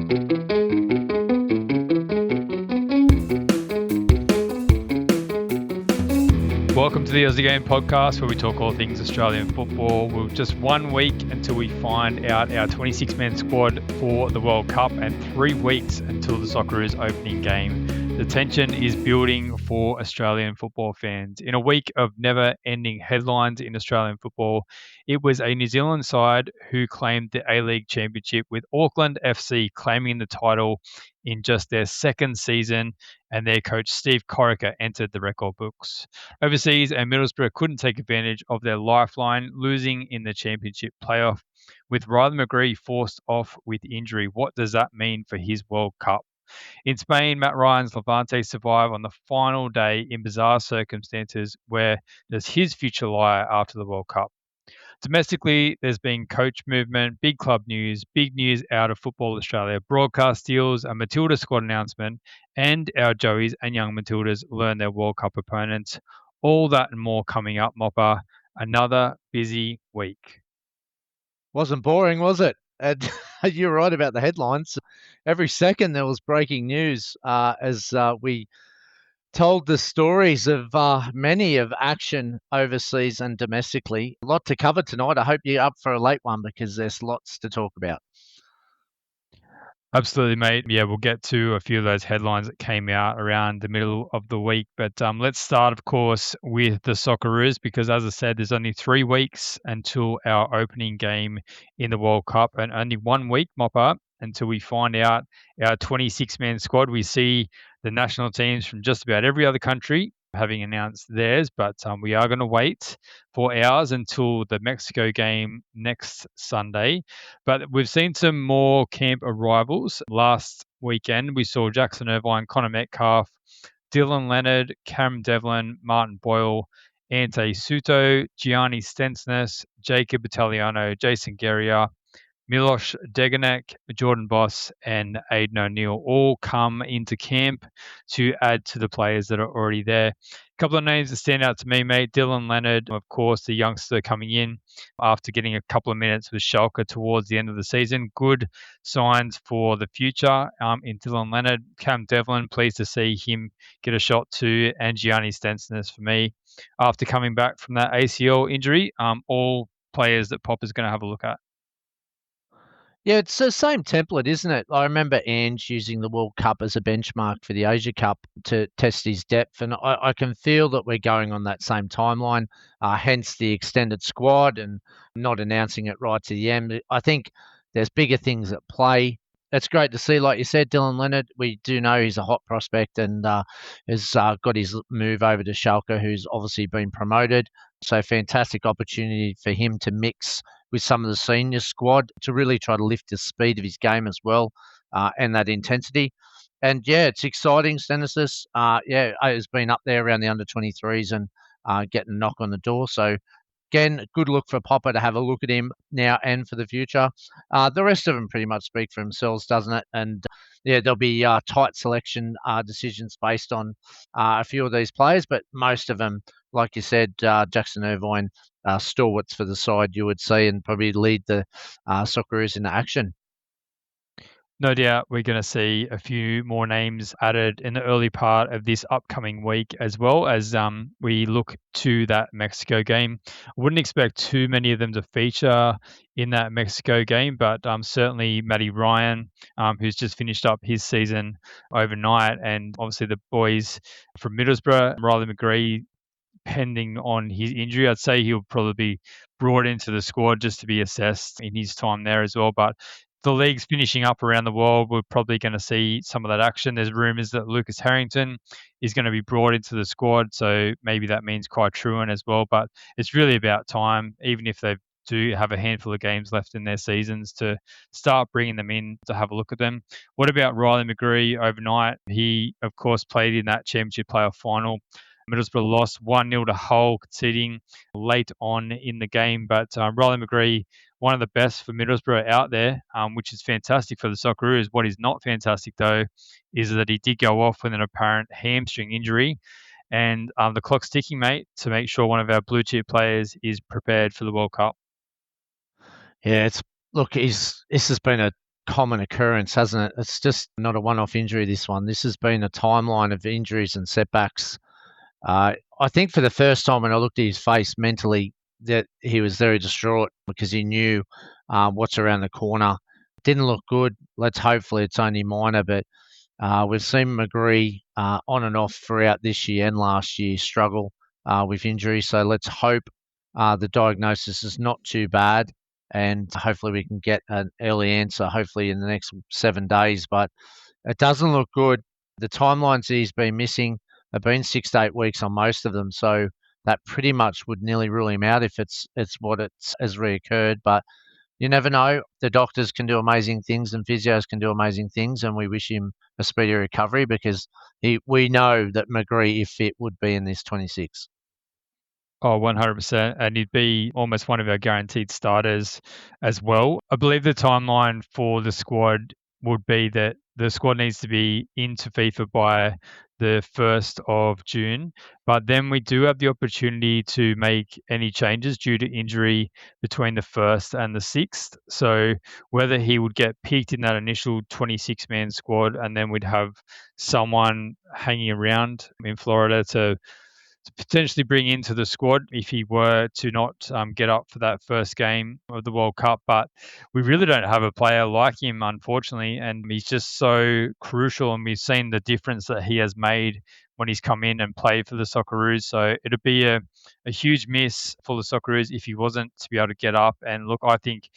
Welcome to the Aussie Game Podcast, where we talk all things Australian football. We're just 1 week until we find out our 26-man squad for the World Cup and 3 weeks until the Socceroos opening game. The tension is building for Australian football fans. In a week of never-ending headlines in Australian football, it was a New Zealand side who claimed the A-League Championship, with Auckland FC claiming the title in just their second season, and their coach Steve Corica entered the record books. Overseas, and Middlesbrough couldn't take advantage of their lifeline, losing in the championship playoff, with McGree forced off with injury. What does that mean for his World Cup? In Spain, Matt Ryan's Levante survive on the final day in bizarre circumstances. Where does his future lie after the World Cup? Domestically, there's been coach movement, big club news, big news out of Football Australia, broadcast deals, a Matilda squad announcement, and our Joeys and young Matildas learn their World Cup opponents. All that and more coming up, Mopper. Another busy week. Wasn't boring, was it? And you're right about the headlines. Every second there was breaking news as we told the stories of many of action overseas and domestically. A lot to cover tonight. I hope you're up for a late one because there's lots to talk about. Absolutely, mate. Yeah, we'll get to a few of those headlines that came out around the middle of the week. But let's start, of course, with the Socceroos, because as I said, there's only 3 weeks until our opening game in the World Cup, and only 1 week, Mopper, until we find out our 26-man squad. We see the national teams from just about every other country having announced theirs, but we are going to wait for ours until the Mexico game next Sunday. But we've seen some more camp arrivals. Last weekend, we saw Jackson Irvine, Connor Metcalf, Dylan Leonard, Cam Devlin, Martin Boyle, Ante Suto, Gianni Stensness, Jacob Italiano, Jason Guerrier, Miloš Degenek, Jordan Boss, and Aidan O'Neill all come into camp to add to the players that are already there. A couple of names that stand out to me, mate. Dylan Leonard, of course, the youngster coming in after getting a couple of minutes with Schalke towards the end of the season. Good signs for the future in Dylan Leonard. Cam Devlin, pleased to see him get a shot too. And Gianni Stensness for me after coming back from that ACL injury. All players that Popper's going to have a look at. Yeah, it's the same template, isn't it? I remember Ange using the World Cup as a benchmark for the Asia Cup to test his depth, and I can feel that we're going on that same timeline, hence the extended squad and not announcing it right to the end. I think there's bigger things at play. It's great to see, like you said, Dylan Leonard. We do know he's a hot prospect and has got his move over to Schalke, who's obviously been promoted. So fantastic opportunity for him to mix with some of the senior squad to really try to lift the speed of his game as well and that intensity. And yeah, it's exciting. Stanislaus, has been up there around the under-23s and getting a knock on the door. So again, good look for Popper to have a look at him now and for the future. The rest of them pretty much speak for themselves, doesn't it? And yeah, there'll be tight selection decisions based on a few of these players, but most of them, like you said, Jackson Irvine, stalwarts for the side you would see and probably lead the Socceroos into action. No doubt we're going to see a few more names added in the early part of this upcoming week, as well as we look to that Mexico game. I wouldn't expect too many of them to feature in that Mexico game, but certainly Matty Ryan, who's just finished up his season overnight, and obviously the boys from Middlesbrough, Riley McGree, pending on his injury. I'd say he'll probably be brought into the squad just to be assessed in his time there as well, but the league's finishing up around the world. We're probably going to see some of that action. There's rumours that Lucas Harrington is going to be brought into the squad, so maybe that means Kai Truan as well. But it's really about time, even if they do have a handful of games left in their seasons, to start bringing them in to have a look at them. What about Riley McGree overnight? He, of course, played in that championship playoff final. Middlesbrough lost 1-0 to Hull, conceding late on in the game. But Riley McGree, one of the best for Middlesbrough out there, which is fantastic for the Socceroos. What is not fantastic, though, is that he did go off with an apparent hamstring injury. And the clock's ticking, mate, to make sure one of our blue chip players is prepared for the World Cup. Yeah, this has been a common occurrence, hasn't it? It's just not a one-off injury, this one. This has been a timeline of injuries and setbacks. I think for the first time when I looked at his face mentally, that he was very distraught because he knew what's around the corner. Didn't look good. Hopefully it's only minor, but we've seen McGree on and off throughout this year and last year struggle with injury. So let's hope the diagnosis is not too bad, and hopefully we can get an early answer, hopefully in the next 7 days. But it doesn't look good. The timelines he's been missing have been 6 to 8 weeks on most of them. So that pretty much would nearly rule him out if it's what has reoccurred. But you never know. The doctors can do amazing things and physios can do amazing things, and we wish him a speedy recovery because we know that McGree, if fit, would be in this 26. Oh, 100%. And he'd be almost one of our guaranteed starters as well. I believe the timeline for the squad would be that the squad needs to be into FIFA by the 1st of June. But then we do have the opportunity to make any changes due to injury between the 1st and the 6th. So whether he would get picked in that initial 26-man squad and then we'd have someone hanging around in Florida to potentially bring into the squad if he were to not get up for that first game of the World Cup. But we really don't have a player like him, unfortunately, and he's just so crucial, and we've seen the difference that he has made when he's come in and played for the Socceroos. So it'd be a huge miss for the Socceroos if he wasn't to be able to get up. And look, I think,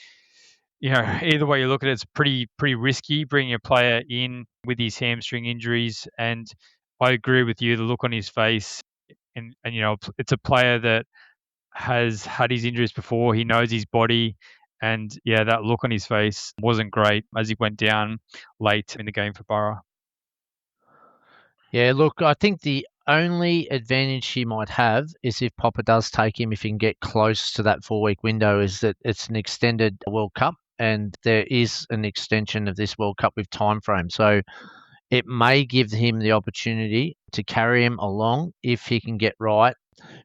either way you look at it, it's pretty risky bringing a player in with his hamstring injuries. And I agree with you, the look on his face, and it's a player that has had his injuries before. He knows his body, and yeah, that look on his face wasn't great as he went down late in the game for Borough. Yeah, look, I think the only advantage he might have is if Popper does take him, if he can get close to that 4-week window, is that it's an extended World Cup, and there is an extension of this World Cup with time frame. So it may give him the opportunity to carry him along if he can get right.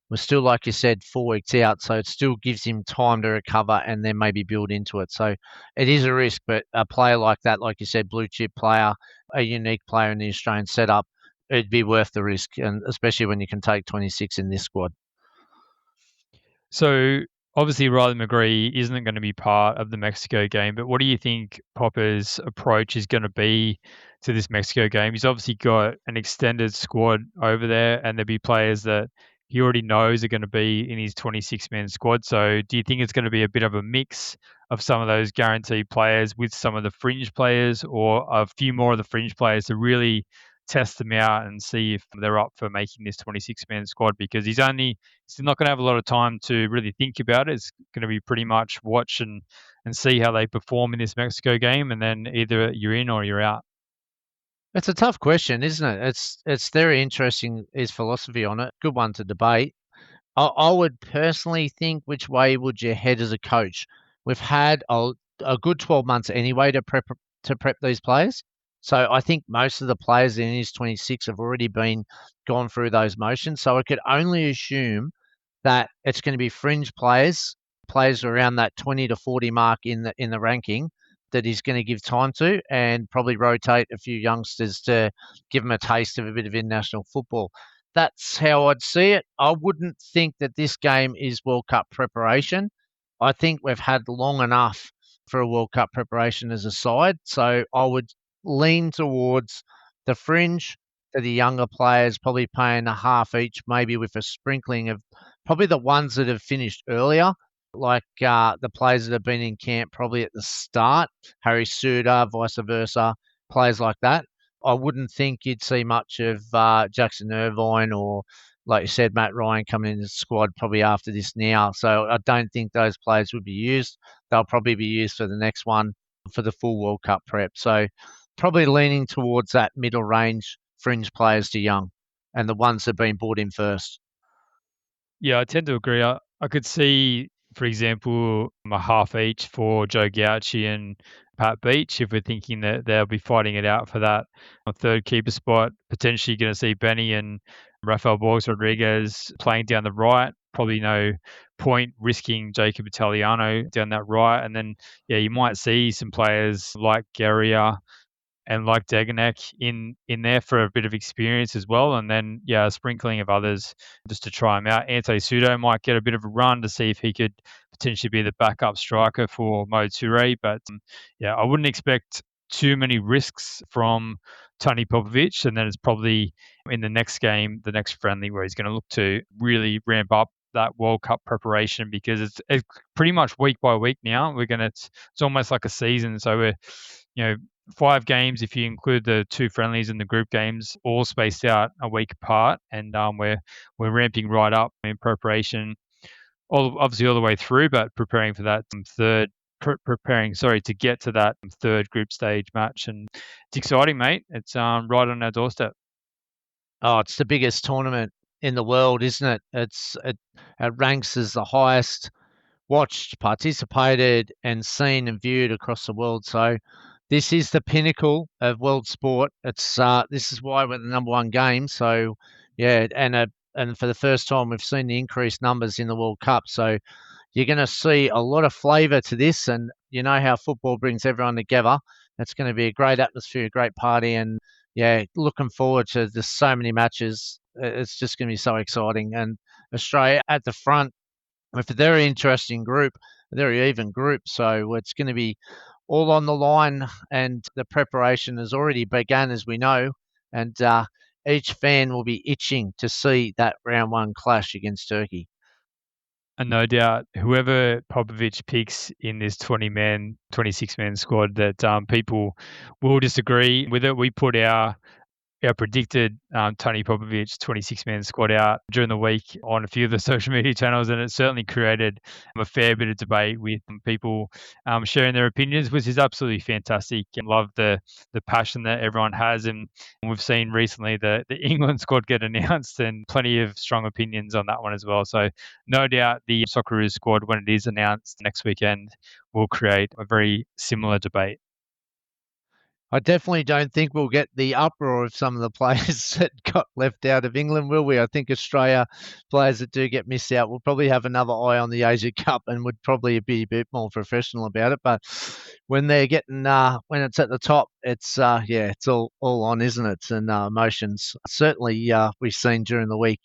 We're still, like you said, 4 weeks out, so it still gives him time to recover and then maybe build into it. So it is a risk, but a player like that, like you said, blue chip player, a unique player in the Australian setup, it'd be worth the risk, and especially when you can take 26 in this squad. So obviously Riley McGree isn't going to be part of the Mexico game, but what do you think Popper's approach is going to be to this Mexico game? He's obviously got an extended squad over there, and there'll be players that he already knows are going to be in his 26-man squad. So do you think it's going to be a bit of a mix of some of those guaranteed players with some of the fringe players, or a few more of the fringe players to really test them out and see if they're up for making this 26-man squad? Because he's not going to have a lot of time to really think about it. It's going to be pretty much watch and see how they perform in this Mexico game, and then either you're in or you're out. It's a tough question, isn't it? It's very interesting, his philosophy on it. Good one to debate. I would personally think, which way would you head as a coach? We've had a good 12 months anyway to prep these players. So I think most of the players in his 26 have already gone through those motions. So I could only assume that it's going to be fringe players around that 20 to 40 mark in the ranking, that he's going to give time to, and probably rotate a few youngsters to give them a taste of a bit of international football. That's how I'd see it. I wouldn't think that this game is World Cup preparation. I think we've had long enough for a World Cup preparation as a side. So I would lean towards the fringe, to the younger players, probably paying a half each, maybe with a sprinkling of probably the ones that have finished earlier, like the players that have been in camp probably at the start, Harry Suter, vice versa, players like that. I wouldn't think you'd see much of Jackson Irvine or, like you said, Matt Ryan coming in the squad probably after this now. So I don't think those players would be used. They'll probably be used for the next one for the full World Cup prep. So probably leaning towards that middle range, fringe players to young, and the ones that have been brought in first. Yeah, I tend to agree. I could see, for example, a half each for Joe Gauchi and Pat Beach, if we're thinking that they'll be fighting it out for that third keeper spot. Potentially going to see Benny and Rafael Borges Rodriguez playing down the right, probably no point risking Jacob Italiano down that right. And then, yeah, you might see some players like Guerrier and like Degenek in there for a bit of experience as well. And then, yeah, a sprinkling of others just to try him out. Ante Sudo might get a bit of a run to see if he could potentially be the backup striker for Mo Toure. But yeah, I wouldn't expect too many risks from Tony Popovic. And then it's probably in the next game, the next friendly, where he's going to look to really ramp up that World Cup preparation, because it's pretty much week by week now. It's almost like a season. So we're, 5 games if you include the 2 friendlies and the group games, all spaced out a week apart, and we're ramping right up in preparation, obviously all the way through, but preparing for that to get to that third group stage match, and it's exciting, mate. It's right on our doorstep. Oh, it's the biggest tournament in the world, isn't it? It ranks as the highest watched, participated, and seen and viewed across the world. So this is the pinnacle of world sport. This is why we're the number one game. So yeah, and for the first time we've seen the increased numbers in the World Cup. So you're going to see a lot of flavour to this, and you know how football brings everyone together. It's going to be a great atmosphere, a great party, and yeah, looking forward to just so many matches. It's just going to be so exciting, and Australia at the front with a very interesting group, a very even group. So it's going to be all on the line, and the preparation has already begun, as we know, and each fan will be itching to see that round one clash against Turkey. And no doubt, whoever Popovic picks in this 20-man, 26-man squad, that people will disagree with it. We put our predicted Tony Popovic 26-man squad out during the week on a few of the social media channels, and it certainly created a fair bit of debate with people sharing their opinions, which is absolutely fantastic. And love the passion that everyone has, and we've seen recently the England squad get announced, and plenty of strong opinions on that one as well. So no doubt the Socceroos squad, when it is announced next weekend, will create a very similar debate. I definitely don't think we'll get the uproar of some of the players that got left out of England, will we? I think Australia players that do get missed out will probably have another eye on the Asia Cup and would probably be a bit more professional about it. But when they're getting when it's at the top, it's it's all on, isn't it? And emotions certainly we've seen during the week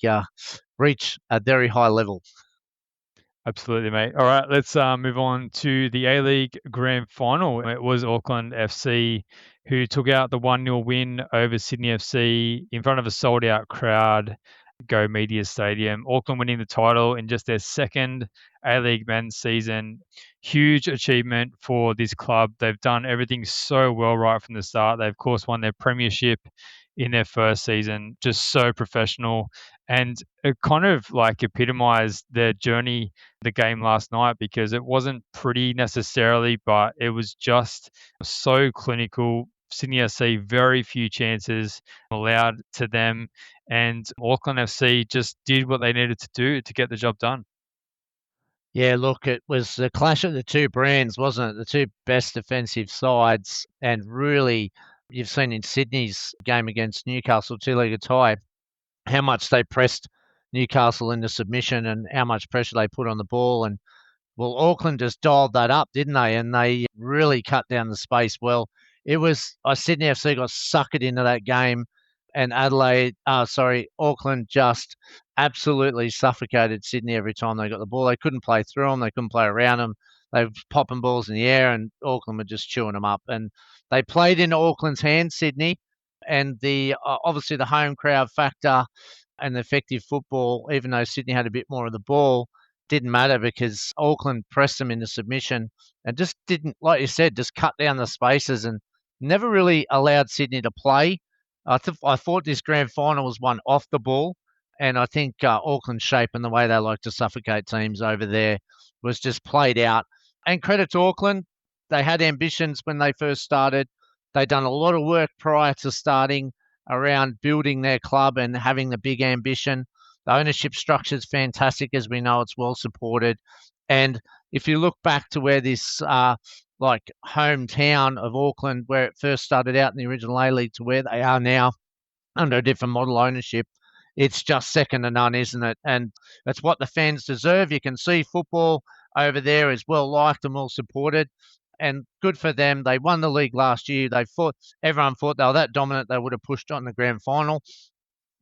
reach a very high level. Absolutely, mate. All right, let's move on to the A-League Grand Final. It was Auckland FC who took out the 1-0 win over Sydney FC in front of a sold-out crowd, Go Media Stadium. Auckland winning the title in just their second A-League men's season. Huge achievement for this club. They've done everything so well right from the start. They, of course, won their premiership in their first season, just so professional. And it kind of like epitomized their journey, the game last night, because it wasn't pretty necessarily, but it was just so clinical. Sydney FC, very few chances allowed to them, and Auckland FC just did what they needed to do to get the job done. Yeah, look, it was the clash of the two brands, wasn't it? The two best defensive sides, and really, you've seen in Sydney's game against Newcastle, two-legged tie, how much they pressed Newcastle into submission and how much pressure they put on the ball. And well, Auckland just dialed that up, didn't they? And they really cut down the space well. It was Sydney FC got suckered into that game, and Auckland just absolutely suffocated Sydney every time they got the ball. They couldn't play through them, they couldn't play around them. They were popping balls in the air, and Auckland were just chewing them up. And they played into Auckland's hands, Sydney, and the obviously the home crowd factor and the effective football, even though Sydney had a bit more of the ball, didn't matter because Auckland pressed them into submission and just didn't, like you said, just cut down the spaces and never really allowed Sydney to play. I thought this grand final was won off the ball, and I think Auckland's shape and the way they like to suffocate teams over there was just played out. And credit to Auckland, they had ambitions when they first started. They'd done a lot of work prior to starting around building their club and having the big ambition. The ownership structure is fantastic, as we know. It's well supported. And if you look back to where this hometown of Auckland, where it first started out in the original A-League to where they are now under a different model ownership, it's just second to none, isn't it? And that's what the fans deserve. You can see football over there is well liked and well supported, and good for them. They won the league last year. Everyone thought they were that dominant they would have pushed on the grand final.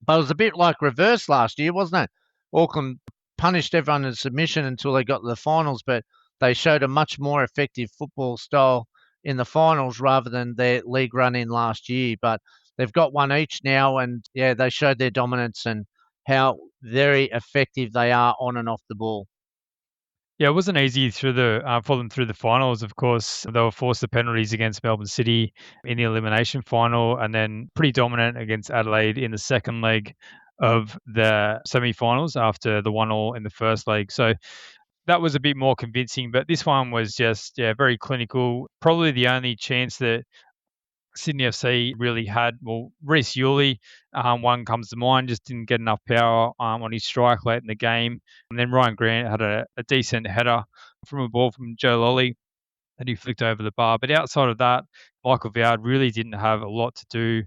But it was a bit like reverse last year, wasn't it? Auckland punished everyone in submission until they got to the finals, but they showed a much more effective football style in the finals rather than their league run in last year. But they've got one each now, and yeah, they showed their dominance and how very effective they are on and off the ball. Yeah, it wasn't easy for them through the finals. Of course, they were forced the penalties against Melbourne City in the elimination final, and then pretty dominant against Adelaide in the second leg of the semi-finals after the 1-1 in the first leg. So that was a bit more convincing, but this one was just very clinical. Probably the only chance that Sydney FC really had, well, Reece Ewley, one comes to mind, just didn't get enough power on his strike late in the game. And then Ryan Grant had a decent header from a ball from Joe Lolly that he flicked over the bar. But outside of that, Michael Vowd really didn't have a lot to do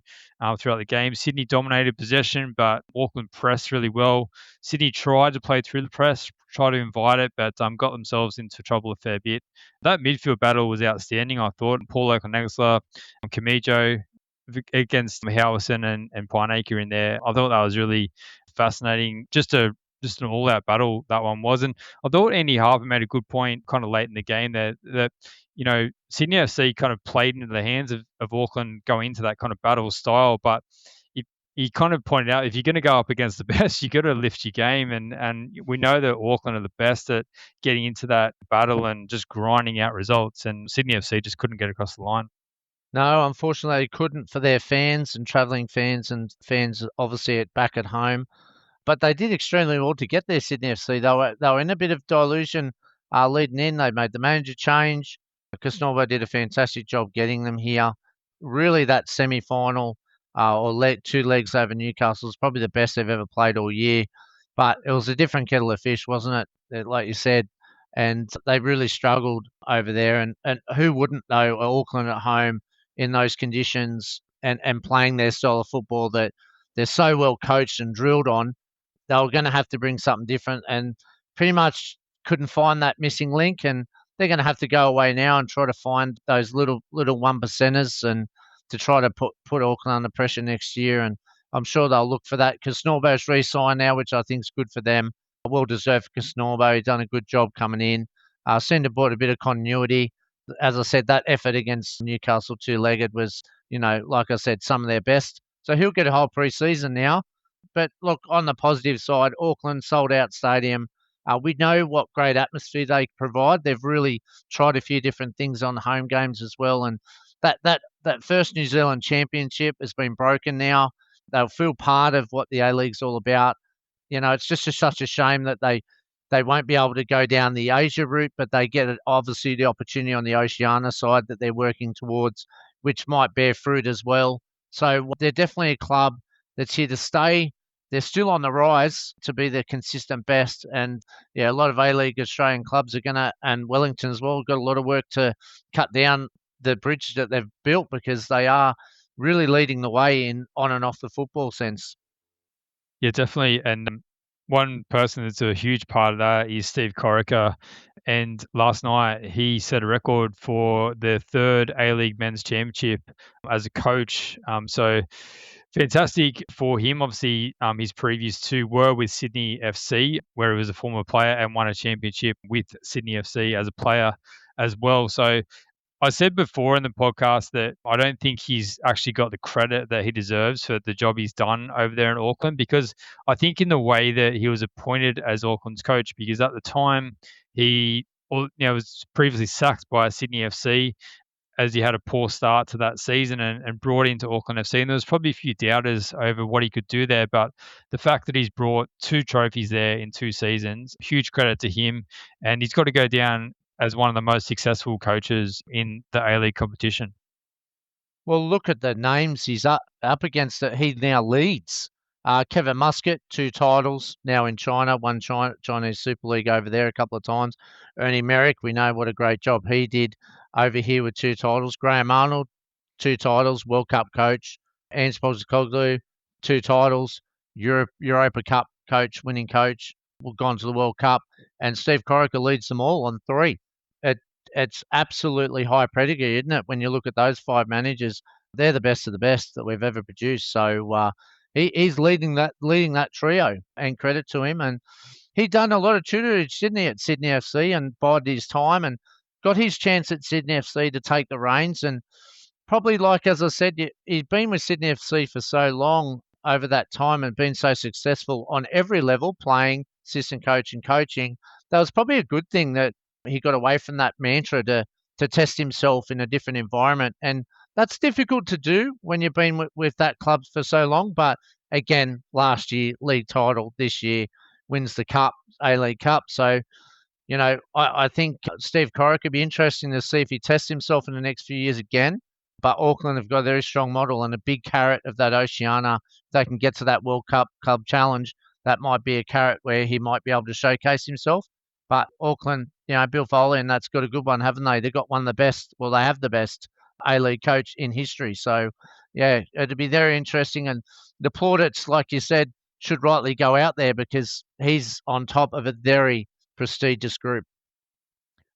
throughout the game. Sydney dominated possession, but Auckland pressed really well. Sydney tried to play through the press, tried to invite it, but got themselves into trouble a fair bit. That midfield battle was outstanding, I thought. Paul Okonegasla, Kamijo against Howieson and Pineacre in there. I thought that was really fascinating. Just an all-out battle that one was. And I thought Andy Harper made a good point kind of late in the game that Sydney FC kind of played into the hands of Auckland going into that kind of battle style. But he kind of pointed out, if you're going to go up against the best, you got to lift your game. And we know that Auckland are the best at getting into that battle and just grinding out results. And Sydney FC just couldn't get across the line. No, unfortunately, they couldn't for their fans and travelling fans and fans obviously back at home. But they did extremely well to get there, Sydney FC. They were in a bit of delusion leading in. They made the manager change. Kisnorbo did a fantastic job getting them here. Really, that semi-final two legs over Newcastle is probably the best they've ever played all year. But it was a different kettle of fish, wasn't it? Like you said, and they really struggled over there. And who wouldn't know Auckland at home in those conditions and playing their style of football that they're so well coached and drilled on. They were going to have to bring something different and pretty much couldn't find that missing link. And they're going to have to go away now and try to find those little one percenters and to try to put Auckland under pressure next year. And I'm sure they'll look for that because Kisnorbo's re-signed now, which I think is good for them. Well deserved for Kisnorbo. He's done a good job coming in. Seemed to brought a bit of continuity. As I said, that effort against Newcastle two-legged was, like I said, some of their best. So he'll get a whole pre-season now. But look, on the positive side, Auckland sold out stadium. We know what great atmosphere they provide. They've really tried a few different things on home games as well. And that first New Zealand championship has been broken now. They'll feel part of what the A-League's all about. It's just such a shame that they won't be able to go down the Asia route, but they get obviously the opportunity on the Oceania side that they're working towards, which might bear fruit as well. So they're definitely a club that's here to stay. They're still on the rise to be the consistent best. And yeah, a lot of A-League Australian clubs are and Wellington as well, got a lot of work to cut down the bridge that they've built because they are really leading the way in on and off the football sense. Yeah, definitely. And one person that's a huge part of that is Steve Corica. And last night he set a record for the third A-League Men's Championship as a coach. So fantastic for him. Obviously, his previous two were with Sydney FC, where he was a former player and won a championship with Sydney FC as a player as well. So I said before in the podcast that I don't think he's actually got the credit that he deserves for the job he's done over there in Auckland, because I think in the way that he was appointed as Auckland's coach, because at the time he was previously sacked by Sydney FC as he had a poor start to that season and brought into Auckland FC. And there was probably a few doubters over what he could do there. But the fact that he's brought 2 trophies there in 2 seasons, huge credit to him. And he's got to go down as one of the most successful coaches in the A-League competition. Well, look at the names he's up against. That he now leads. Kevin Muscat, 2 titles, now in China, won Chinese Super League over there a couple of times. Ernie Merrick, we know what a great job he did over here with 2 titles. Graham Arnold, 2 titles, World Cup coach. Ange Postecoglou, 2 titles. Europa Cup coach, winning coach, gone to the World Cup, and Steve Corica leads them all on 3. It it's absolutely high pedigree, isn't it? When you look at those 5 managers, they're the best of the best that we've ever produced. So he's leading that trio, and credit to him. And he done a lot of tutorage, didn't he, at Sydney FC, and bided his time and got his chance at Sydney FC to take the reins. And probably, like as I said, he's been with Sydney FC for so long over that time and been so successful on every level, playing, assistant coach and coaching. That was probably a good thing that he got away from that mantra to test himself in a different environment. And that's difficult to do when you've been with that club for so long. But again, last year, league title, this year, wins the cup, A-League Cup. So, I think Steve Corica would be interesting to see if he tests himself in the next few years again. But Auckland have got a very strong model and a big carrot of that Oceania. If they can get to that World Cup Club Challenge, that might be a carrot where he might be able to showcase himself. But Auckland, Bill Foley, and that's got a good one, haven't they? They've got one of the best, well, they have the best A-League coach in history. So, yeah, it'd be very interesting. And the plaudits, like you said, should rightly go out there because he's on top of a very prestigious group.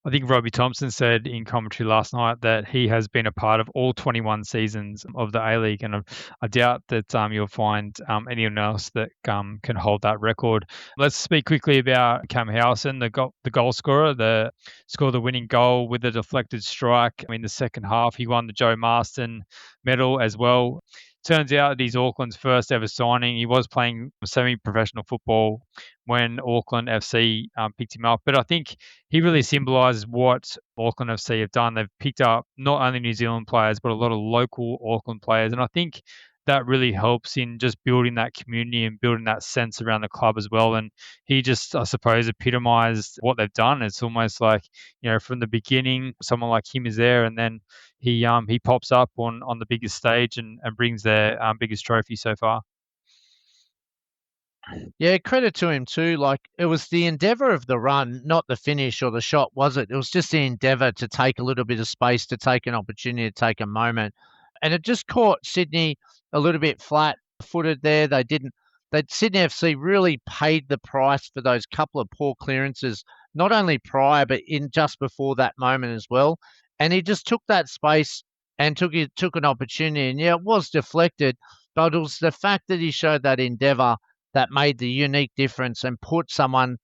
I think Robbie Thompson said in commentary last night that he has been a part of all 21 seasons of the A-League, and I doubt that you'll find anyone else that can hold that record. Let's speak quickly about Cam Howieson, the goal scorer, scored the winning goal with a deflected strike in the second half. He won the Joe Marston Medal as well. Turns out that he's Auckland's first ever signing. He was playing semi-professional football when Auckland FC picked him up, but I think he really symbolises what Auckland FC have done. They've picked up not only New Zealand players, but a lot of local Auckland players. And I think that really helps in just building that community and building that sense around the club as well. And he just, I suppose, epitomised what they've done. It's almost like, from the beginning, someone like him is there, and then he pops up on the biggest stage and brings their biggest trophy so far. Yeah, credit to him too. Like, it was the endeavour of the run, not the finish or the shot, was it? It was just the endeavour to take a little bit of space, to take an opportunity, to take a moment. And it just caught Sydney a little bit flat-footed there. Sydney FC really paid the price for those couple of poor clearances, not only prior, but in just before that moment as well. And he just took that space and took an opportunity. And yeah, it was deflected, but it was the fact that he showed that endeavour that made the unique difference and put someone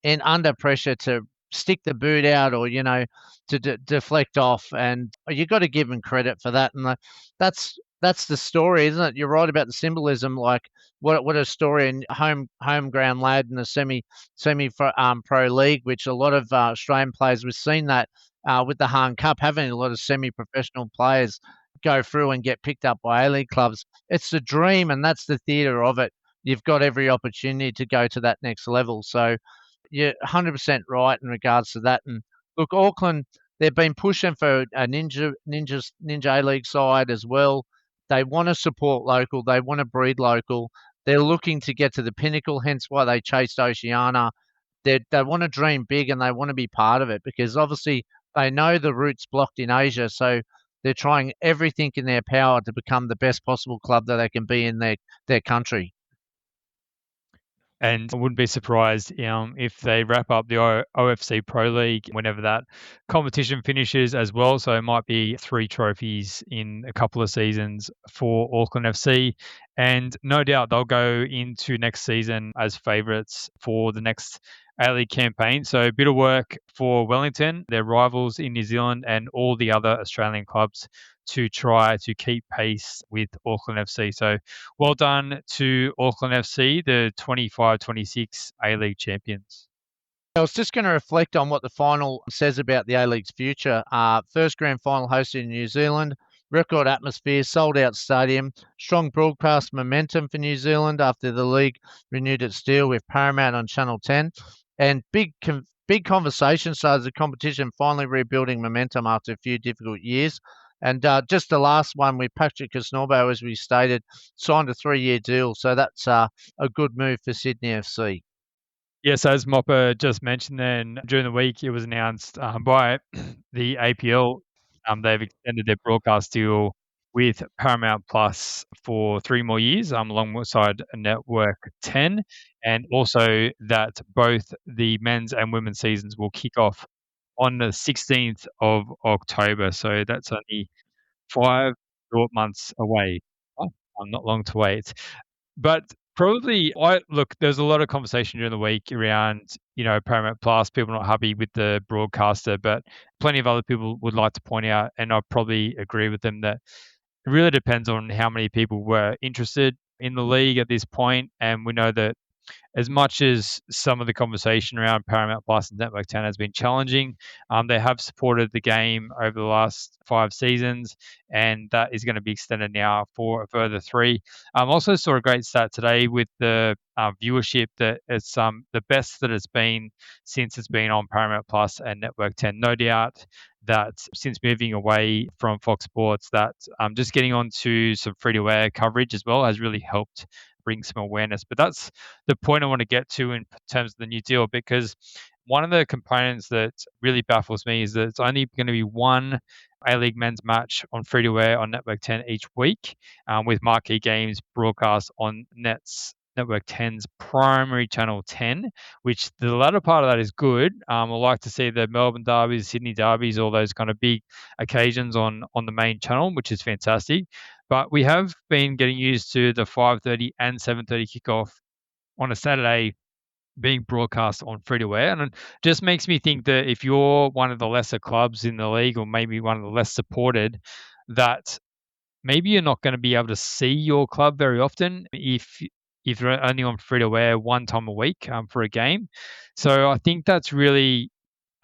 in under pressure to stick the boot out or, to deflect off. And you got to give him credit for that. And that's the story, isn't it? You're right about the symbolism. Like, what a story, and home ground lad in the semi pro league, which a lot of Australian players, we've seen that with the Hahn Cup, having a lot of semi-professional players go through and get picked up by A-League clubs. It's the dream, and that's the theatre of it. You've got every opportunity to go to that next level. So you're 100% right in regards to that. And look, Auckland, they've been pushing for a Ninja A-League side as well. They want to support local. They want to breed local. They're looking to get to the pinnacle, hence why they chased Oceania. They want to dream big, and they want to be part of it because obviously they know the route's blocked in Asia. So they're trying everything in their power to become the best possible club that they can be in their country. And I wouldn't be surprised if they wrap up the OFC Pro League whenever that competition finishes as well. So it might be 3 trophies in a couple of seasons for Auckland FC. And no doubt they'll go into next season as favourites for the next A-League campaign. So a bit of work for Wellington, their rivals in New Zealand, and all the other Australian clubs to try to keep pace with Auckland FC. So well done to Auckland FC, the 25-26 A-League champions. I was just going to reflect on what the final says about the A-League's future. First grand final hosted in New Zealand, record atmosphere, sold-out stadium, strong broadcast momentum for New Zealand after the league renewed its deal with Paramount on Channel 10, and big conversation started the competition finally rebuilding momentum after a few difficult years. And just the last one with Patrick Kisnorbo, as we stated, signed a 3-year deal. So that's a good move for Sydney FC. Yes, as Mopper just mentioned then, during the week it was announced by the APL, they've extended their broadcast deal with Paramount Plus for 3 more years, alongside Network 10, and also that both the men's and women's seasons will kick off on the 16th of October. So that's only 5 short months away. Oh, not long to wait. But probably I look, there's a lot of conversation during the week around, Paramount Plus, people not happy with the broadcaster, but plenty of other people would like to point out, and I probably agree with them, that it really depends on how many people were interested in the league at this point. And we know that as much as some of the conversation around Paramount Plus and Network 10 has been challenging, they have supported the game over the last 5 seasons, and that is going to be extended now for a further 3. Also saw a great stat today with the viewership that it's the best that it's been since it's been on Paramount Plus and Network 10. No doubt that since moving away from Fox Sports, that just getting onto some free-to-air coverage as well has really helped bring some awareness. But that's the point I want to get to in terms of the new deal, because one of the components that really baffles me is that it's only going to be one A-League men's match on free-to-air on Network 10 each week, with marquee games broadcast on Network 10's primary channel 10, which the latter part of that is good. I like to see the Melbourne derbies, Sydney derbies, all those kind of big occasions on the main channel, which is fantastic. But we have been getting used to the 5:30 and 7:30 kickoff on a Saturday being broadcast on free to air. And it just makes me think that if you're one of the lesser clubs in the league, or maybe one of the less supported, that maybe you're not going to be able to see your club very often if you're only on free to air one time a week for a game. So I think that's really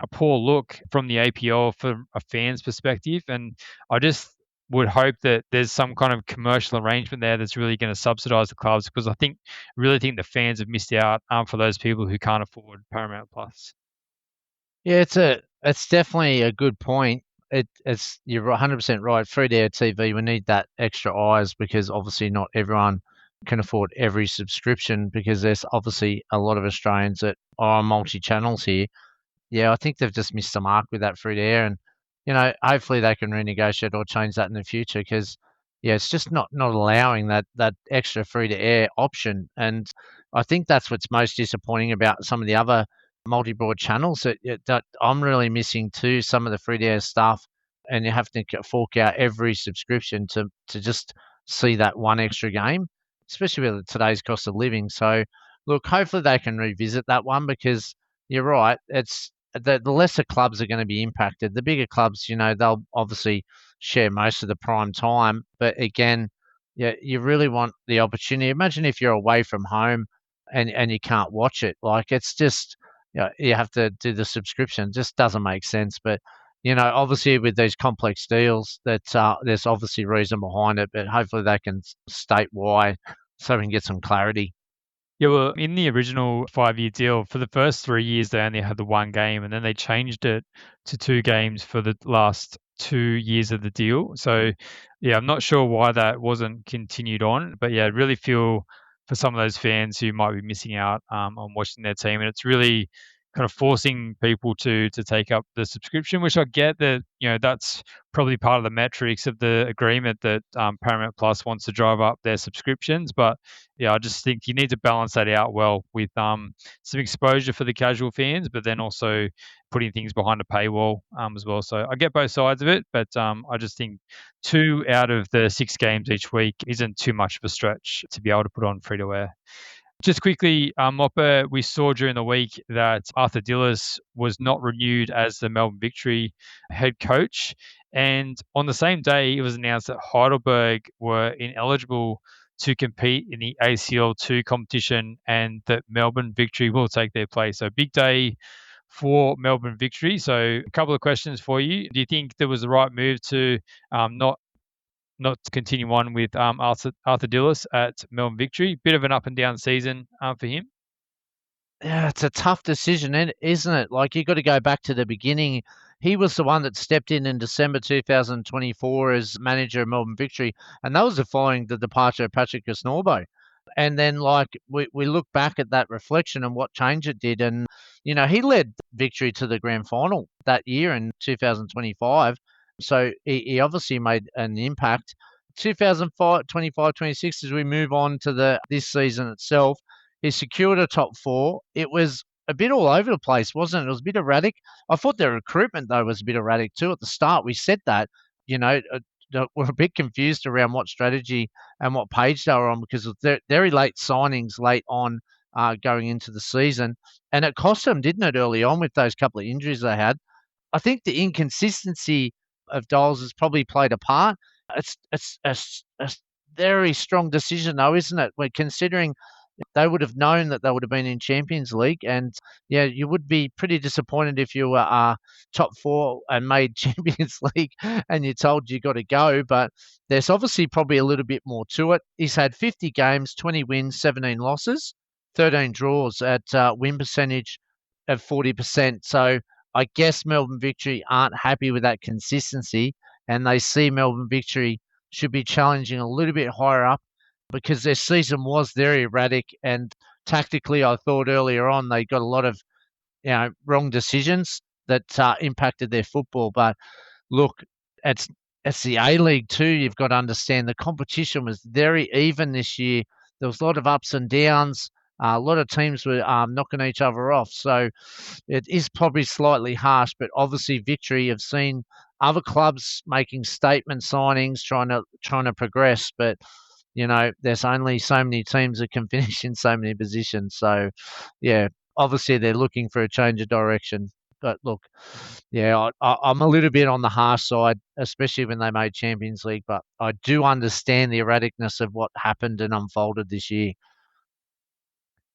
a poor look from the APL from a fan's perspective. And I just would hope that there's some kind of commercial arrangement there that's really going to subsidise the clubs, because I really think the fans have missed out for those people who can't afford Paramount Plus. Yeah, it's definitely a good point. It's you're 100% right. Free to air TV, we need that extra eyes, because obviously not everyone can afford every subscription, because there's obviously a lot of Australians that are on multi channels here. Yeah, I think they've just missed the mark with that free to air, and hopefully they can renegotiate or change that in the future, because yeah, it's just not allowing that extra free to air option. And I think that's what's most disappointing about some of the other multi-broad channels that I'm really missing too. Some of the free to air stuff, and you have to fork out every subscription to just see that one extra game, especially with today's cost of living. So look, hopefully they can revisit that one, because you're right. It's the lesser clubs are going to be impacted. The bigger clubs, they'll obviously share most of the prime time. But again, yeah, you really want the opportunity. Imagine if you're away from home and you can't watch it. Like, it's just, you have to do the subscription. It just doesn't make sense. But obviously with these complex deals, that there's obviously reason behind it. But hopefully they can state why, so we can get some clarity. Yeah, well, in the original 5-year deal, for the first 3 years, they only had the one game, and then they changed it to 2 games for the last 2 years of the deal. So, yeah, I'm not sure why that wasn't continued on, but yeah, I really feel for some of those fans who might be missing out on watching their team, and it's really kind of forcing people to take up the subscription, which I get that that's probably part of the metrics of the agreement, that Paramount Plus wants to drive up their subscriptions. But yeah, I just think you need to balance that out well with some exposure for the casual fans, but then also putting things behind a paywall as well. So I get both sides of it, but I just think 2 out of the 6 games each week isn't too much of a stretch to be able to put on free to air. Just quickly, Mopper, we saw during the week that Arthur Diles was not renewed as the Melbourne Victory head coach. And on the same day, it was announced that Heidelberg were ineligible to compete in the ACL2 competition, and that Melbourne Victory will take their place. So big day for Melbourne Victory. So a couple of questions for you. Do you think there was the right move to not to continue on with Arthur Diles at Melbourne Victory? Bit of an up and down season for him. Yeah, it's a tough decision, isn't it? Like, you got to go back to the beginning. He was the one that stepped in December 2024 as manager of Melbourne Victory, and that was following the departure of Patrick Kisnorbo. And then, like, we look back at that reflection and what change it did, and he led Victory to the grand final that year in 2025. So he obviously made an impact. 2005, 25, 26, as we move on to this season itself, he secured a top four. It was a bit all over the place, wasn't it? It was a bit erratic. I thought their recruitment, though, was a bit erratic too. At the start, we said that, you know, we're a bit confused around what strategy and what page they were on because of their very late signings late on going into the season. And it cost them, didn't it, early on with those couple of injuries they had? I think the inconsistency of Diles has probably played a part. It's a very strong decision, though, isn't it? We're considering they would have known that they would have been in Champions League, and yeah, you would be pretty disappointed if you were top four and made Champions League, and you're told you got to go. But there's obviously probably a little bit more to it. He's had 50 games, 20 wins, 17 losses, 13 draws at win percentage of 40%. So I guess Melbourne Victory aren't happy with that consistency, and they see Melbourne Victory should be challenging a little bit higher up because their season was very erratic. And tactically, I thought earlier on they got a lot of wrong decisions that impacted their football. But look, it's the A League too. You've got to understand the competition was very even this year. There was a lot of ups and downs. A lot of teams were knocking each other off. So it is probably slightly harsh, but obviously Victory have seen other clubs making statement signings, trying to progress. But there's only so many teams that can finish in so many positions. So yeah, obviously they're looking for a change of direction. But look, yeah, I'm a little bit on the harsh side, especially when they made Champions League. But I do understand the erraticness of what happened and unfolded this year.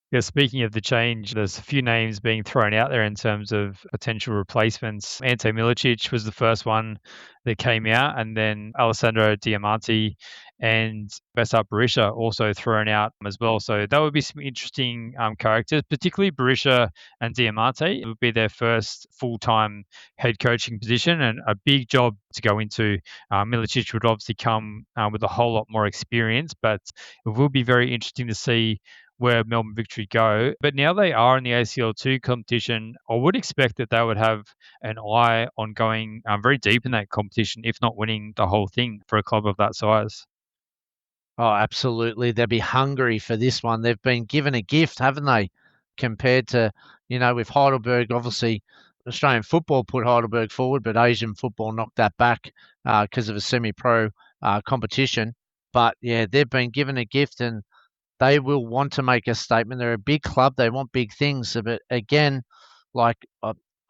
Yeah, speaking of the change, there's a few names being thrown out there in terms of potential replacements. Ante Milicic was the first one that came out, and then Alessandro Diamanti and Besart Berisha also thrown out as well. So that would be some interesting characters, particularly Berisha and Diamante. It would be their first full-time head coaching position and a big job to go into. Milicic would obviously come with a whole lot more experience, but it will be very interesting to see where Melbourne Victory go. But now they are in the ACL2 competition, I would expect that they would have an eye on going very deep in that competition, if not winning the whole thing for a club of that size. Oh, absolutely. They'll be hungry for this one. They've been given a gift, haven't they? Compared to, with Heidelberg, obviously, Australian football put Heidelberg forward, but Asian football knocked that back because of a semi pro competition. But yeah, they've been given a gift and they will want to make a statement. They're a big club. They want big things. But again, like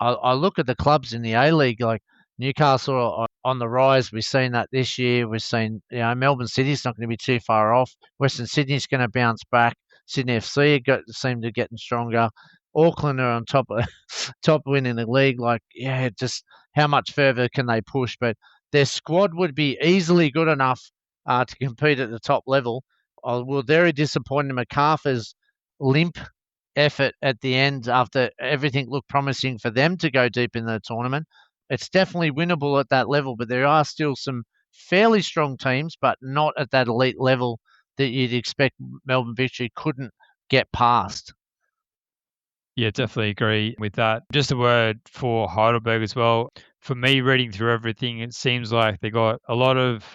I look at the clubs in the A League, like Newcastle are on the rise. We've seen that this year. We've seen, Melbourne City's not going to be too far off. Western Sydney's going to bounce back. Sydney FC seem to getting stronger. Auckland are on top of top winning the league. Like, yeah, just how much further can they push? But their squad would be easily good enough to compete at the top level. I was very disappointed in MacArthur's limp effort at the end after everything looked promising for them to go deep in the tournament. It's definitely winnable at that level, but there are still some fairly strong teams, but not at that elite level that you'd expect Melbourne Victory couldn't get past. Yeah, definitely agree with that. Just a word for Heidelberg as well. For me, reading through everything, it seems like they got a lot of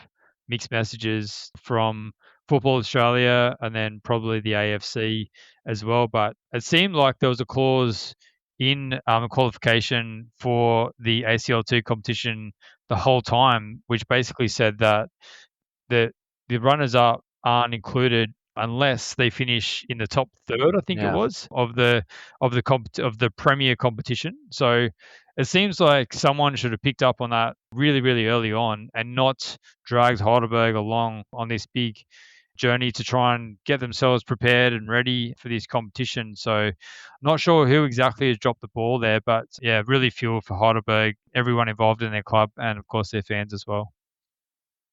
mixed messages from Football Australia and then probably the AFC as well. But it seemed like there was a clause in a qualification for the ACL2 competition the whole time, which basically said that the runners up aren't included unless they finish in the top third, I think it Yeah. was, of the premier competition. So it seems like someone should have picked up on that really, really early on and not dragged Heidelberg along on this big journey to try and get themselves prepared and ready for this competition. So I'm not sure who exactly has dropped the ball there, but yeah, really feel for Heidelberg, everyone involved in their club, and of course their fans as well.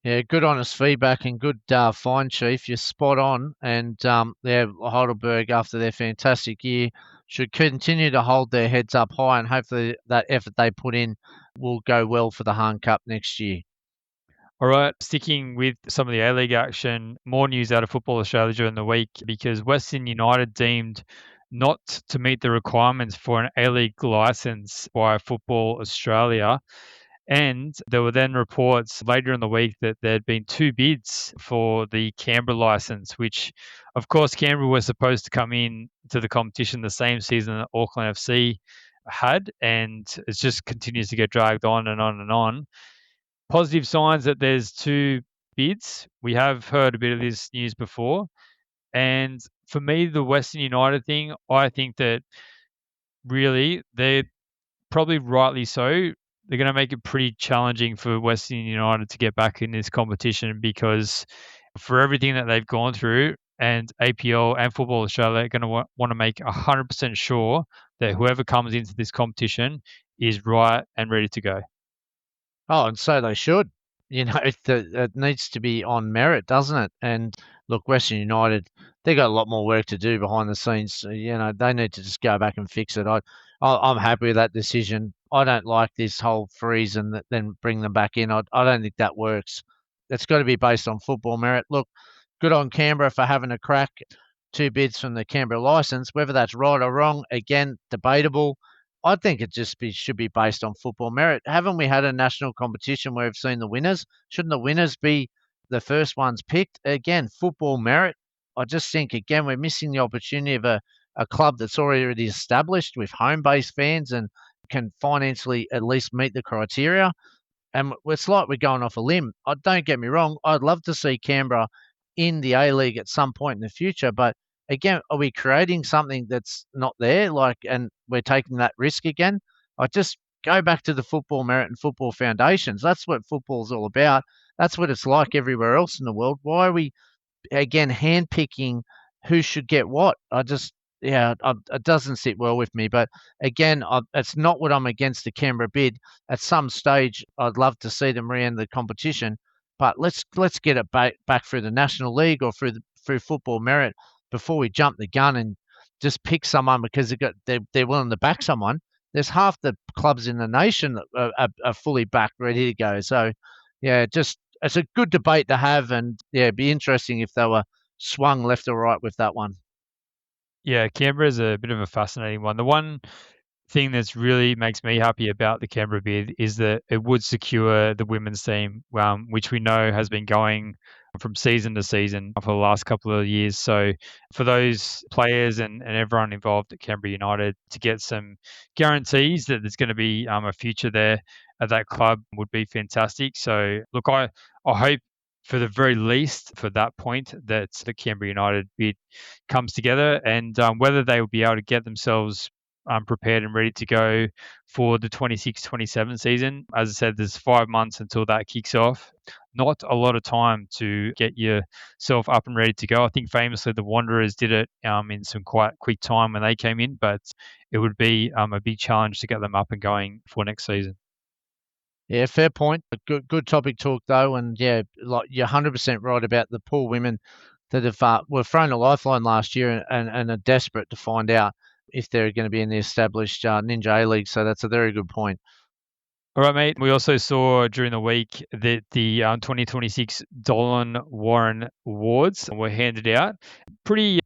Yeah, good honest feedback and good find, Chief. You're spot on. And yeah, Heidelberg, after their fantastic year, should continue to hold their heads up high, and hopefully that effort they put in will go well for the Hahn Cup next year. All right, sticking with some of the A-League action, more news out of Football Australia during the week because Western United deemed not to meet the requirements for an A-League license by Football Australia. And there were then reports later in the week that there had been two bids for the Canberra license, which, of course, Canberra was supposed to come in to the competition the same season that Auckland FC had, and it just continues to get dragged on and on and on. Positive signs that there's two bids. We have heard a bit of this news before. And for me, the Western United thing, I think that really they're probably rightly so. They're going to make it pretty challenging for Western United to get back in this competition because for everything that they've gone through, and APL and Football Australia are going to want to make 100% sure that whoever comes into this competition is right and ready to go. Oh, and so they should. It needs to be on merit, doesn't it? And look, Western United, they got a lot more work to do behind the scenes. So, they need to just go back and fix it. I'm happy with that decision. I don't like this whole freeze and then bring them back in. I don't think that works. It's got to be based on football merit. Look, good on Canberra for having a crack. Two bids from the Canberra license. Whether that's right or wrong, again, debatable. I think it should be based on football merit. Haven't we had a national competition where we've seen the winners? Shouldn't the winners be the first ones picked? Again, football merit. I just think, again, we're missing the opportunity of a club that's already established with home-based fans and can financially at least meet the criteria. And it's like we're going off a limb. Don't get me wrong. I'd love to see Canberra in the A-League at some point in the future, but again, are we creating something that's not there? And we're taking that risk again? I just go back to the football merit and football foundations. That's what football's all about. That's what it's like everywhere else in the world. Why are we again handpicking who should get what? It doesn't sit well with me. But again, it's not what I'm against the Canberra bid. At some stage, I'd love to see them re-enter the competition. But let's get it back through the National League or through football merit before we jump the gun and just pick someone because they're willing to back someone. There's half the clubs in the nation that are fully backed, ready to go. So, yeah, just it's a good debate to have, and yeah, it'd be interesting if they were swung left or right with that one. Yeah, Canberra is a bit of a fascinating one. The one thing that's really makes me happy about the Canberra bid is that it would secure the women's team, which we know has been going from season to season for the last couple of years. So for those players and everyone involved at Canberra United to get some guarantees that there's going to be a future there at that club would be fantastic. So look, I hope for the very least for that point that the Canberra United bid comes together and whether they will be able to get themselves prepared and ready to go for the 26-27 season. As I said, there's 5 months until that kicks off. Not a lot of time to get yourself up and ready to go. I think famously the Wanderers did it in some quite quick time when they came in, but it would be a big challenge to get them up and going for next season. Yeah, fair point. A good topic talk though, and yeah, like you're 100% right about the poor women that were thrown a lifeline last year and are desperate to find out if they're going to be in the established Ninja A League. So that's a very good point. All right, mate. We also saw during the week that the 2026 Dolan Warren Awards were handed out. Pretty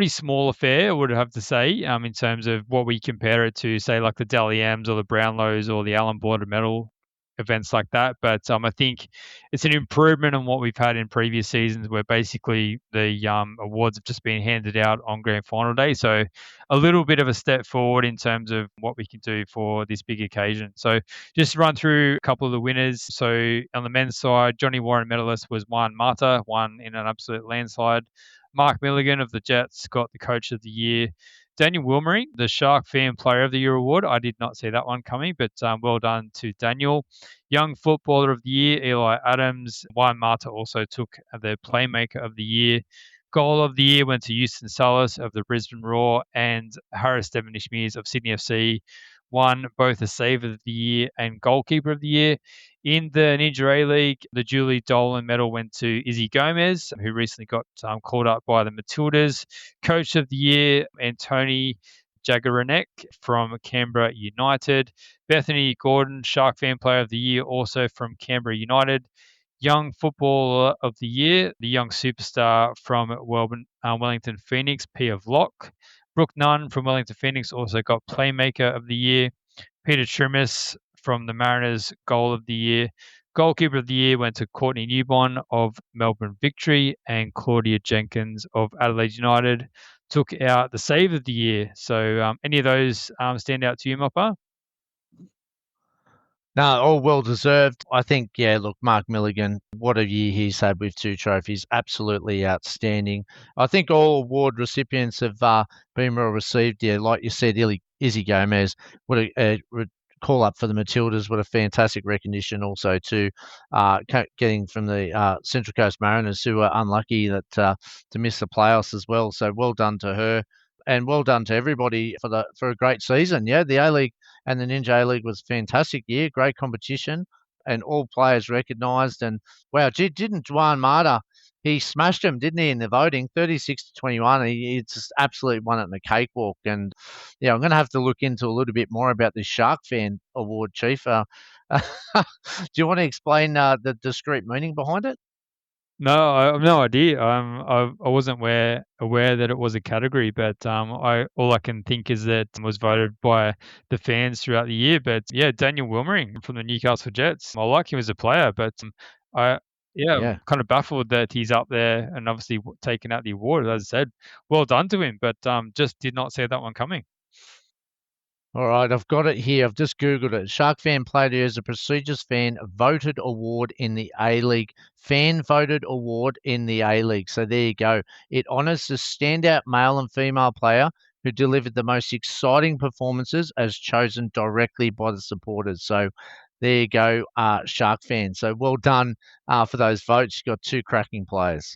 small affair, I would have to say, in terms of what we compare it to, say, like the Dally M's or the Brownlows or the Allen Border Medal events like that. But I think it's an improvement on what we've had in previous seasons where basically the awards have just been handed out on grand final day. So a little bit of a step forward in terms of what we can do for this big occasion. So just to run through a couple of the winners. So on the men's side, Johnny Warren medalist was Juan Mata, won in an absolute landslide. Mark Milligan of the Jets got the Coach of the Year. Daniel Wilmering, the Shark Fan Player of the Year award. I did not see that one coming, but well done to Daniel. Young Footballer of the Year, Eli Adams. Juan Mata also took the Playmaker of the Year. Goal of the Year went to Houston Salas of the Brisbane Roar, and Harris Devonish-Mears of Sydney FC won both the Save of the Year and Goalkeeper of the Year. In the Ninja A-League, the Julie Dolan medal went to Izzy Gomez, who recently got called up by the Matildas. Coach of the Year, Antoni Jagaranek from Canberra United. Bethany Gordon, Shark Fan Player of the Year, also from Canberra United. Young Footballer of the Year, the young superstar from Wellington Phoenix, Pia Vlock. Brooke Nunn from Wellington Phoenix also got Playmaker of the Year. Peter Trimis from the Mariners Goal of the Year. Goalkeeper of the Year went to Courtney Newbon of Melbourne Victory, and Claudia Jenkins of Adelaide United took out the Save of the Year. So any of those stand out to you, Mopper? No, all well deserved. I think, yeah, look, Mark Milligan, what a year he's had with 2 trophies. Absolutely outstanding. I think all award recipients have been well received. Yeah, like you said, Izzy Gomez, what a call up for the Matildas. What a fantastic recognition also to getting from the Central Coast Mariners, who were unlucky that to miss the playoffs as well. So well done to her. And well done to everybody for a great season. Yeah, the A League and the Ninja A-League was a fantastic year, great competition, and all players recognised. And wow, didn't Juan Mata? He smashed him, didn't he, in the voting, 36 to 21. He just absolutely won it in a cakewalk. And yeah, I'm going to have to look into a little bit more about this Shark Fan Award, Chief. Do you want to explain the discrete meaning behind it? No, I have no idea. I wasn't aware that it was a category, but I all I can think is that it was voted by the fans throughout the year. But yeah, Daniel Wilmering from the Newcastle Jets. I like him as a player, but I yeah, I'm Yeah. kind of baffled that he's up there and obviously taking out the award. As I said, well done to him, but just did not see that one coming. All right, I've got it here. I've just Googled it. Shark Fan played it as a prestigious fan voted award in the A League. Fan voted award in the A League. So there you go. It honours the standout male and female player who delivered the most exciting performances as chosen directly by the supporters. So there you go, Shark Fan. So well done for those votes. You've got 2 cracking players.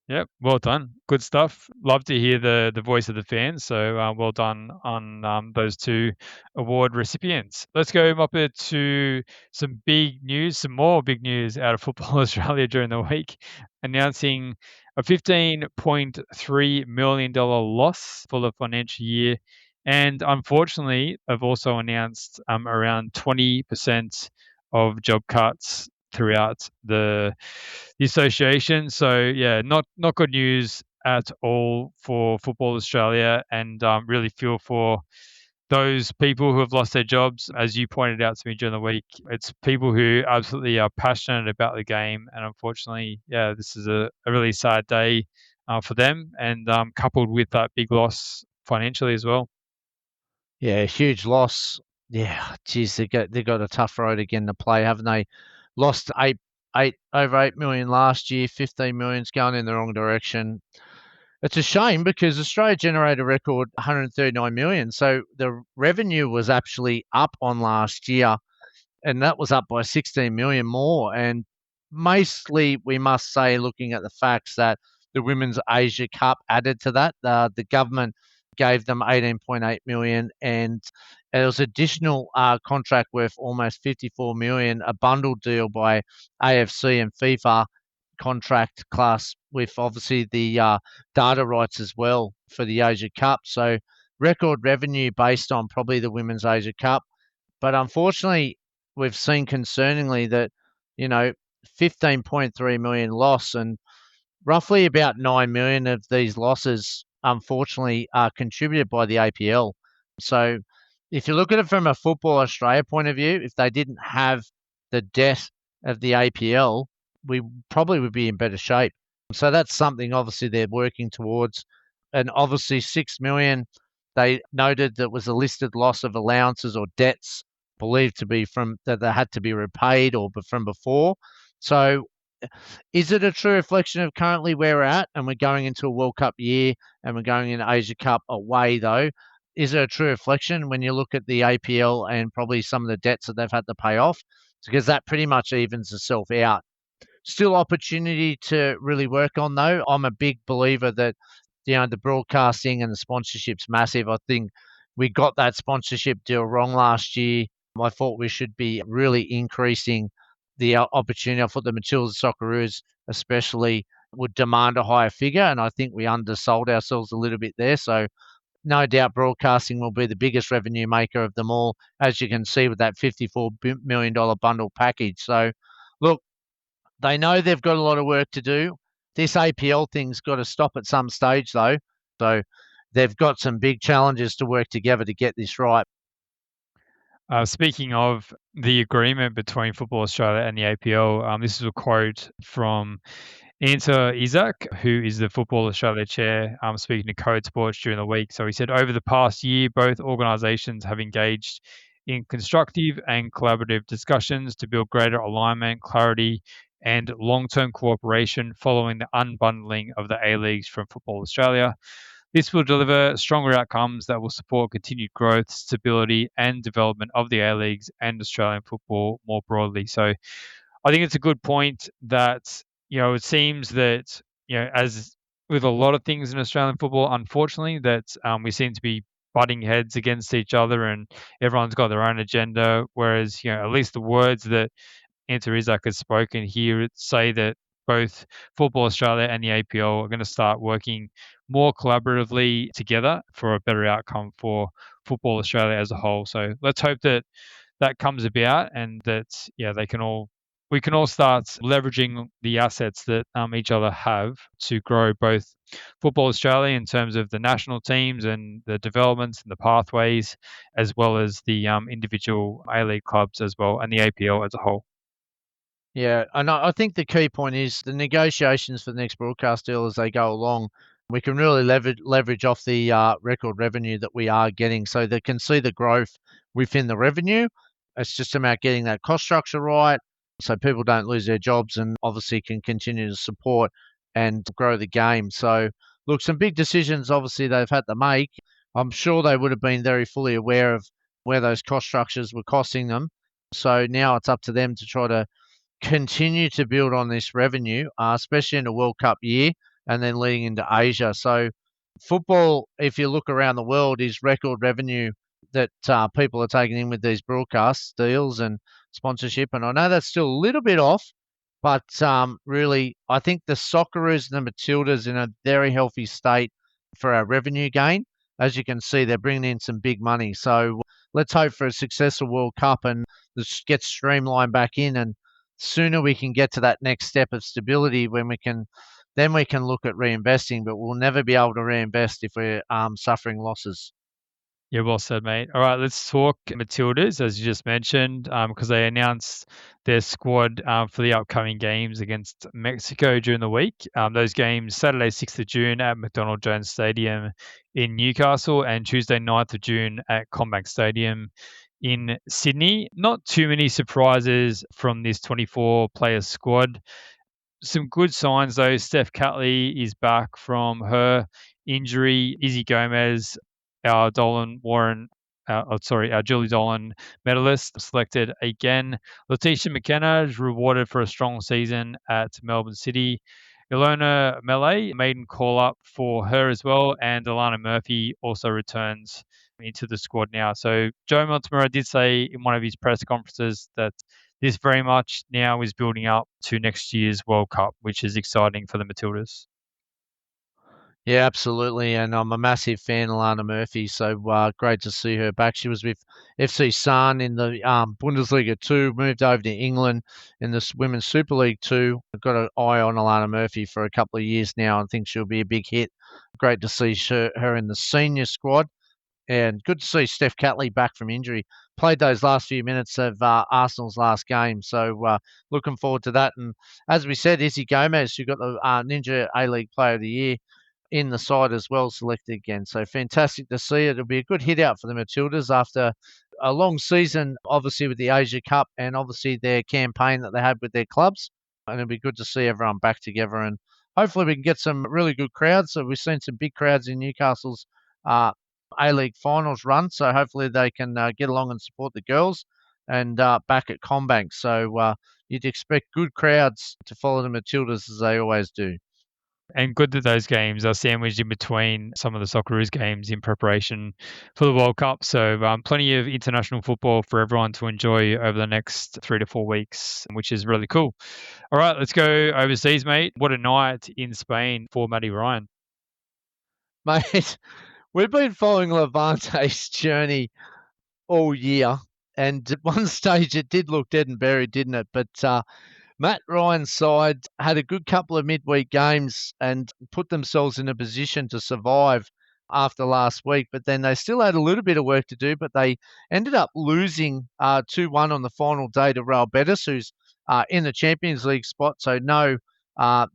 Yep, well done. Good stuff. Love to hear the voice of the fans. So well done on those 2 award recipients. Let's go up to some big news, some more big news out of Football Australia during the week, announcing a $15.3 million loss for the financial year. And unfortunately, have also announced around 20% of job cuts throughout the association. So yeah, not good news at all for Football Australia, and really feel for those people who have lost their jobs. As you pointed out to me during the week, it's people who absolutely are passionate about the game, and unfortunately, yeah, this is a really sad day for them, and coupled with that big loss financially as well. Yeah, huge loss. Yeah, geez, they got a tough road again to play, haven't they? Lost over 8 million last year, 15 million's going in the wrong direction. It's a shame because Australia generated a record 139 million, so the revenue was actually up on last year, and that was up by 16 million more. And mostly, we must say, looking at the facts, that the Women's Asia Cup added to that. The government gave them 18.8 million, and there was additional contract worth almost 54 million, a bundle deal by AFC and FIFA contract class with obviously the data rights as well for the Asia Cup. So record revenue based on probably the Women's Asia Cup. But unfortunately, we've seen concerningly that, you know, 15.3 million loss, and roughly about 9 million of these losses, unfortunately, are contributed by the APL. So if you look at it from a Football Australia point of view, if they didn't have the debt of the APL, we probably would be in better shape. So that's something obviously they're working towards. And obviously 6 million, they noted that was a listed loss of allowances or debts believed to be from that they had to be repaid or from before. So is it a true reflection of currently where we're at and we're going into a World Cup year and we're going into Asia Cup away though? Is it a true reflection when you look at the APL and probably some of the debts that they've had to pay off? Because that pretty much evens itself out. Still opportunity to really work on though. I'm a big believer that, you know, the broadcasting and the sponsorship's massive. I think we got that sponsorship deal wrong last year. I thought we should be really increasing the opportunity. I thought the Matildas Socceroos especially would demand a higher figure, and I think we undersold ourselves a little bit there. So no doubt broadcasting will be the biggest revenue maker of them all, as you can see with that $54 million bundle package. So look, they know they've got a lot of work to do. This APL thing's got to stop at some stage, though. So they've got some big challenges to work together to get this right. Speaking of the agreement between Football Australia and the APL, this is a quote from Enter Isaac, who is the Football Australia chair, speaking to Code Sports during the week. So he said, over the past year, both organisations have engaged in constructive and collaborative discussions to build greater alignment, clarity, and long term cooperation following the unbundling of the A Leagues from Football Australia. This will deliver stronger outcomes that will support continued growth, stability, and development of the A Leagues and Australian football more broadly. So I think it's a good point that, it seems that, as with a lot of things in Australian football, unfortunately, that we seem to be butting heads against each other and everyone's got their own agenda. Whereas, at least the words that Enter Isaac has spoken here say that both Football Australia and the APL are going to start working more collaboratively together for a better outcome for Football Australia as a whole. So let's hope that that comes about and that we can all start leveraging the assets that each other have to grow both Football Australia in terms of the national teams and the developments and the pathways, as well as the individual A League clubs as well and the APL as a whole. Yeah, and I think the key point is the negotiations for the next broadcast deal as they go along. We can really leverage off the record revenue that we are getting, so they can see the growth within the revenue. It's just about getting that cost structure right, so people don't lose their jobs, and obviously can continue to support and grow the game. So, look, some big decisions obviously they've had to make. I'm sure they would have been very fully aware of where those cost structures were costing them. So now it's up to them to try to continue to build on this revenue, especially in the World Cup year and then leading into Asia. So, football, if you look around the world, is record revenue that people are taking in with these broadcast deals and sponsorship. And I know that's still a little bit off, but really, I think the Socceroos and the Matildas in a very healthy state for our revenue gain. As you can see, they're bringing in some big money. So let's hope for a successful World Cup and this gets streamlined back in, and sooner we can get to that next step of stability when then we can look at reinvesting, but we'll never be able to reinvest if we're suffering losses. Yeah, well said, mate. All right, let's talk Matildas, as you just mentioned, because they announced their squad for the upcoming games against Mexico during the week. Those games, Saturday, 6th of June at McDonald Jones Stadium in Newcastle and Tuesday, 9th of June at Combank Stadium in Sydney. Not too many surprises from this 24-player squad. Some good signs though. Steph Catley is back from her injury. Izzy Gomez, our our Julie Dolan medalist, selected again. Letitia McKenna is rewarded for a strong season at Melbourne City. Ilona Melee, maiden call up for her as well, and Alana Murphy also returns into the squad now. So Joe Montemurro did say in one of his press conferences that this very much now is building up to next year's World Cup, which is exciting for the Matildas. Yeah, absolutely. And I'm a massive fan of Lana Murphy. So great to see her back. She was with FC San in the Bundesliga 2, moved over to England in the Women's Super League 2. I've got an eye on Alana Murphy for a couple of years now and think she'll be a big hit. Great to see her in the senior squad. And good to see Steph Catley back from injury. Played those last few minutes of Arsenal's last game. So looking forward to that. And as we said, Izzy Gomez, who got the Ninja A-League Player of the Year in the side as well, selected again. So fantastic to see it. It'll be a good hit out for the Matildas after a long season, obviously with the Asia Cup and obviously their campaign that they had with their clubs. And it'll be good to see everyone back together. And hopefully we can get some really good crowds. So we've seen some big crowds in Newcastle's A-League finals run. So hopefully they can get along and support the girls and back at Combank. So you'd expect good crowds to follow the Matildas as they always do. And good that those games are sandwiched in between some of the Socceroos games in preparation for the World Cup. So plenty of international football for everyone to enjoy over the next 3 to 4 weeks, which is really cool. All right, let's go overseas, mate. What a night in Spain for Matty Ryan. Mate, we've been following Levante's journey all year. And at one stage it did look dead and buried, didn't it? But Matt Ryan's side had a good couple of midweek games and put themselves in a position to survive after last week, but then they still had a little bit of work to do, but they ended up losing 2-1 on the final day to Real Betis, who's in the Champions League spot. So no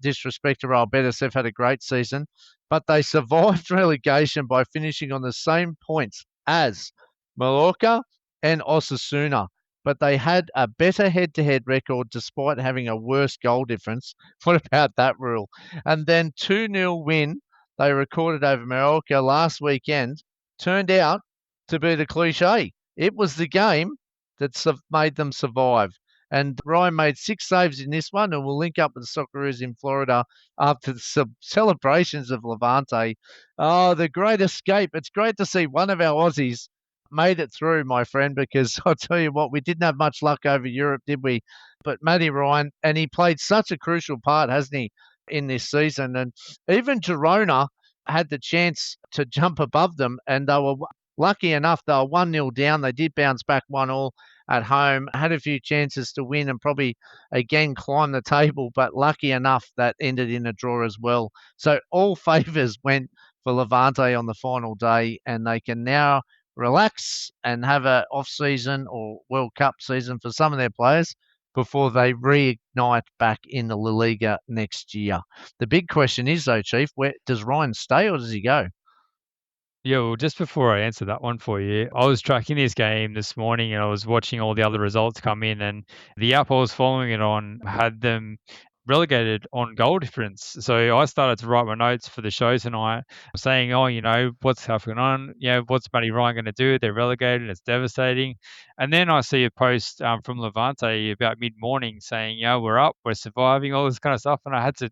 disrespect to Real Betis. They've had a great season, but they survived relegation by finishing on the same points as Mallorca and Osasuna. But they had a better head-to-head record despite having a worse goal difference. What about that rule? And then 2-0 win they recorded over Mallorca last weekend turned out to be the cliche. It was the game that made them survive. And Ryan made 6 saves in this one, and we'll link up with the Socceroos in Florida after the celebrations of Levante. Oh, the great escape. It's great to see one of our Aussies made it through, my friend, because I'll tell you what, we didn't have much luck over Europe, did we? But Matty Ryan, and he played such a crucial part, hasn't he, in this season? And even Girona had the chance to jump above them, and they were lucky enough. They were 1-0 down. They did bounce back 1-1 at home, had a few chances to win and probably again climb the table, but lucky enough that ended in a draw as well. So all favours went for Levante on the final day, and they can now relax and have a off-season or World Cup season for some of their players before they reignite back in the La Liga next year. The big question is, though, Chief, where does Ryan stay or does he go? Yeah, well, just before I answer that one for you, I was tracking this game this morning and I was watching all the other results come in, and the app I was following it on had them relegated on goal difference. So I started to write my notes for the show tonight, saying, "Oh, what's happening on? What's Matty Ryan going to do? They're relegated. It's devastating." And then I see a post from Levante about mid-morning saying, "Yeah, we're up, we're surviving," all this kind of stuff, and I had to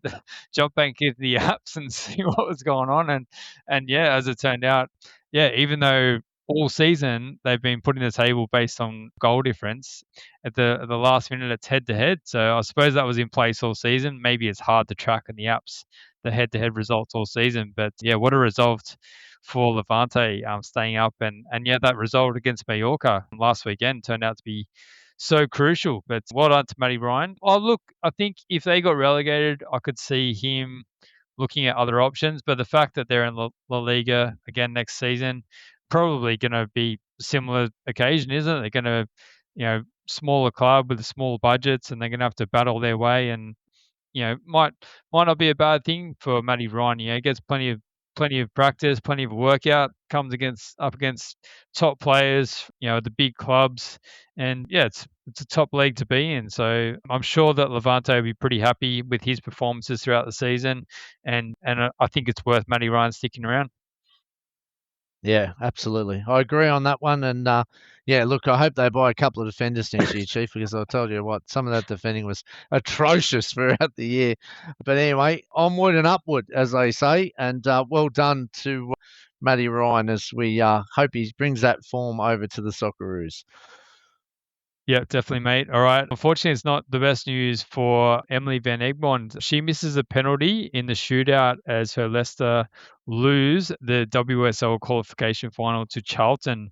jump back into the apps and see what was going on. And yeah, as it turned out, yeah, even though all season they've been putting the table based on goal difference, at the last minute it's head to head. So I suppose that was in place all season. Maybe it's hard to track in the apps the head to head results all season, but yeah, what a result for Levante staying up, and yeah, that result against Mallorca last weekend turned out to be so crucial. But well done to Matty Ryan. Oh, look, I think if they got relegated, I could see him looking at other options. But the fact that they're in La Liga again next season, probably going to be similar occasion, isn't it? They're going to, smaller club with smaller budgets, and they're going to have to battle their way. And might not be a bad thing for Matty Ryan. He gets plenty of practice, plenty of workout, comes up against top players, the big clubs, and yeah, it's a top league to be in. So I'm sure that Levante will be pretty happy with his performances throughout the season, and I think it's worth Matty Ryan sticking around. Yeah, absolutely. I agree on that one. And yeah, look, I hope they buy a couple of defenders next year, Chief, because I'll tell you what, some of that defending was atrocious throughout the year. But anyway, onward and upward, as they say. And well done to Matty Ryan as we hope he brings that form over to the Socceroos. Yeah, definitely, mate. All right. Unfortunately, it's not the best news for Emily Van Egmond. She misses a penalty in the shootout as her Leicester lose the WSL qualification final to Charlton,